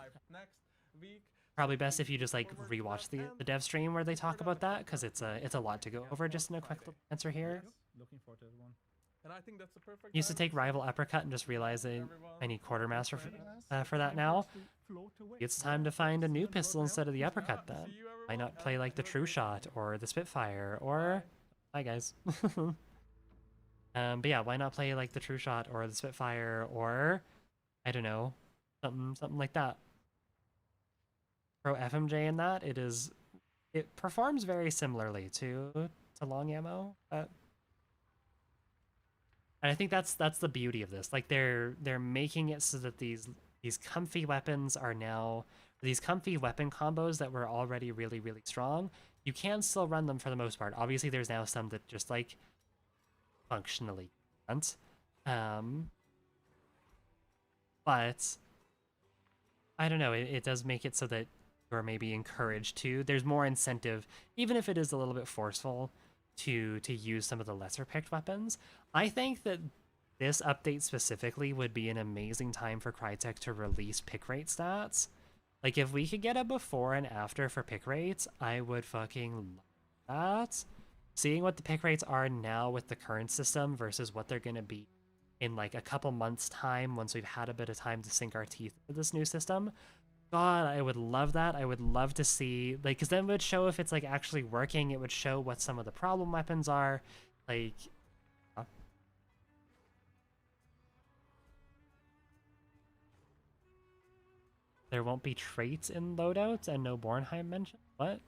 Probably best if you just like rewatch the dev stream where they talk about that, because it's a lot to go over just in a quick little answer here. Looking forward to everyone. And I think that's a perfect. Used to time take say rival thank uppercut you and just to realize I everyone need quartermaster joining us. for that Time now. for us to float away. It's time to find a new pistol instead of the Yeah, uppercut then. see you Why everyone, not play and like the have a True great Shot evening. or the Spitfire or... Bye guys. But yeah, why not play like the True Shot or the Spitfire or... I don't know, something like that. Pro FMJ in that, it performs very similarly to long ammo, but... And I think that's the beauty of this. Like they're making it so that these comfy weapons are now these comfy weapon combos that were already really, really strong. You can still run them for the most part. Obviously, there's now some that just like functionally can't. But I don't know. It does make it so that you're maybe encouraged to. There's more incentive, even if it is a little bit forceful, to use some of the lesser picked weapons. I think that this update specifically would be an amazing time for Crytek to release pick rate stats. Like if we could get a before and after for pick rates, I would fucking love that. Seeing what the pick rates are now with the current system versus what they're gonna be in like a couple months time once we've had a bit of time to sink our teeth into this new system. God, I would love that. I would love to see, like, because then it would show if it's, like, actually working. It would show what some of the problem weapons are. Like, there won't be traits in loadouts and no Bornheim mention? What?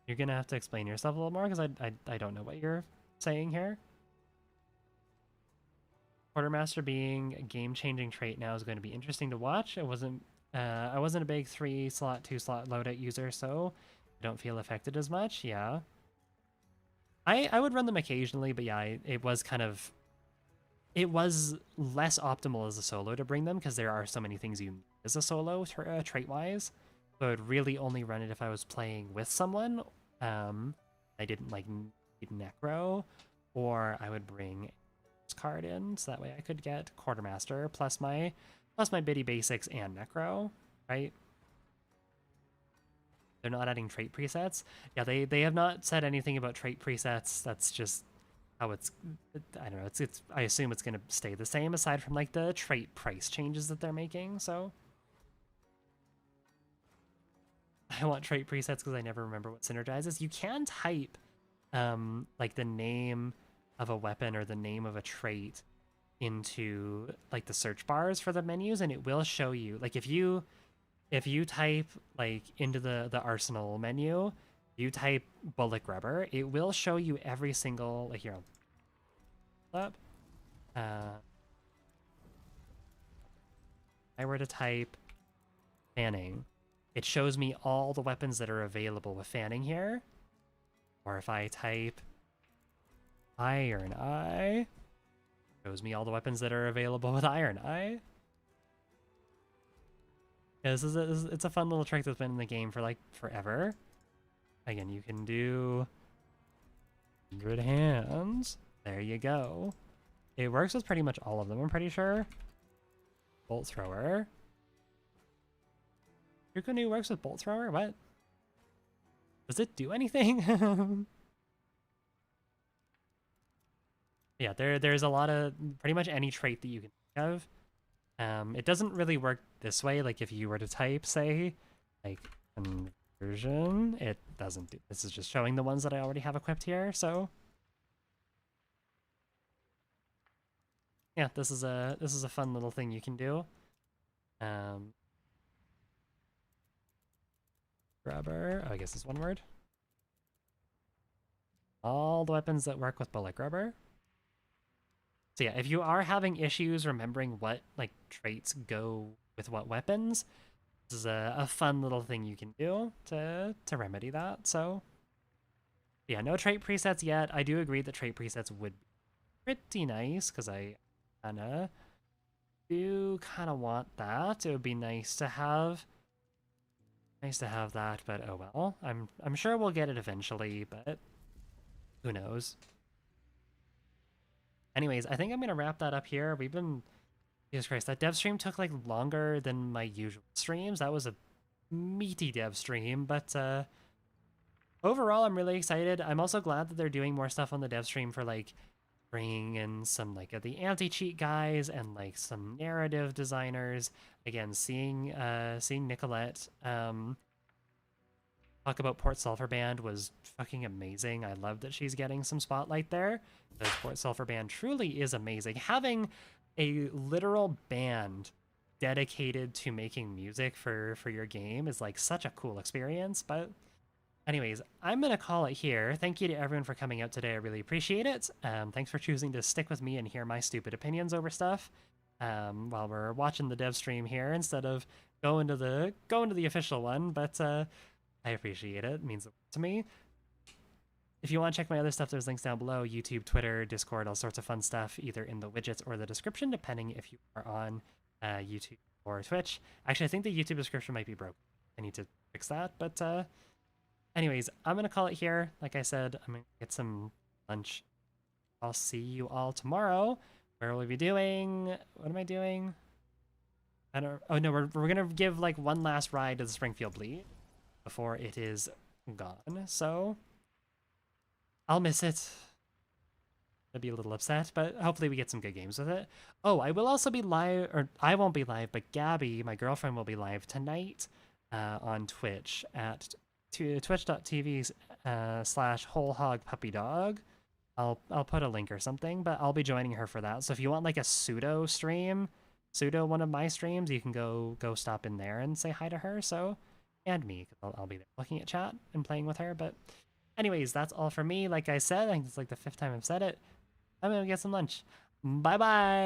You're gonna have to explain yourself a little more, because I don't know what you're saying here. Quartermaster being a game-changing trait now is going to be interesting to watch. I wasn't a big 3-slot, 2-slot loadout user, so I don't feel affected as much. Yeah, I would run them occasionally, but yeah, it was less optimal as a solo to bring them because there are so many things you need as a solo trait-wise. So I would really only run it if I was playing with someone. I didn't like need Necro, or I would bring card in, so that way I could get Quartermaster plus my Biddy Basics and Necro, right? They're not adding trait presets. Yeah, they have not said anything about trait presets. That's just how it's, I don't know, it's I assume it's gonna stay the same aside from like the trait price changes that they're making, so. I want trait presets because I never remember what synergizes. You can type like the name of a weapon or the name of a trait into like the search bars for the menus, and it will show you, like if you type like into the arsenal menu, you type bullet grubber, it will show you every single, like here, up. I were to type fanning, it shows me all the weapons that are available with fanning here. Or if I type Iron Eye, shows me all the weapons that are available with Iron Eye. Yeah, it's a fun little trick that's been in the game for like forever. Again, you can do 100 hands. There you go. It works with pretty much all of them, I'm pretty sure. Bolt thrower. Yukonu works with bolt thrower? What? Does it do anything? Yeah, there's a lot of pretty much any trait that you can think of. It doesn't really work this way. Like if you were to type, say, like conversion, it doesn't do. This is just showing the ones that I already have equipped here. So yeah, this is a fun little thing you can do. Grubber, oh, I guess it's one word. All the weapons that work with bullet grubber. So yeah, if you are having issues remembering what like traits go with what weapons, this is a fun little thing you can do to remedy that. So yeah, no trait presets yet. I do agree that trait presets would be pretty nice because I do kind of want that. It would be nice to have that, but oh well. I'm sure we'll get it eventually, but who knows. Anyways, I think I'm gonna wrap that up here. We've been, Jesus Christ, that dev stream took like longer than my usual streams. That was a meaty dev stream, but overall, I'm really excited. I'm also glad that they're doing more stuff on the dev stream for like bringing in some like of the anti-cheat guys and like some narrative designers. Again, seeing Nicolette talk about Port Sulphur Band was fucking amazing. I love that she's getting some spotlight there, because Port Sulphur Band truly is amazing. Having a literal band dedicated to making music for your game is like such a cool experience. But anyways, I'm gonna call it here. Thank you to everyone for coming out today. I really appreciate it. Thanks for choosing to stick with me and hear my stupid opinions over stuff while we're watching the dev stream here instead of going to the official one. But I appreciate it. It means a lot to me. If you want to check my other stuff, there's links down below: YouTube, Twitter, Discord, all sorts of fun stuff, either in the widgets or the description, depending if you are on YouTube or Twitch. Actually, I think the YouTube description might be broken. I need to fix that. But anyways, I'm going to call it here. Like I said, I'm going to get some lunch. I'll see you all tomorrow. Where will we be doing? What am I doing? I don't... Oh, no, we're going to give like one last ride to the Springfield Bleed before it is gone. So I'll miss it. I'd be a little upset, but hopefully we get some good games with it. Oh, I will also be live, or I won't be live, but Gabby, my girlfriend, will be live tonight on Twitch at twitch.tv/wholehogpuppydog. I'll put a link or something, but I'll be joining her for that. So if you want like a pseudo one of my streams, you can go stop in there and say hi to her. So, and me, because I'll be there looking at chat and playing with her. But anyways, that's all for me. Like I said, I think it's like the 5th time I've said it. I'm gonna get some lunch. Bye bye.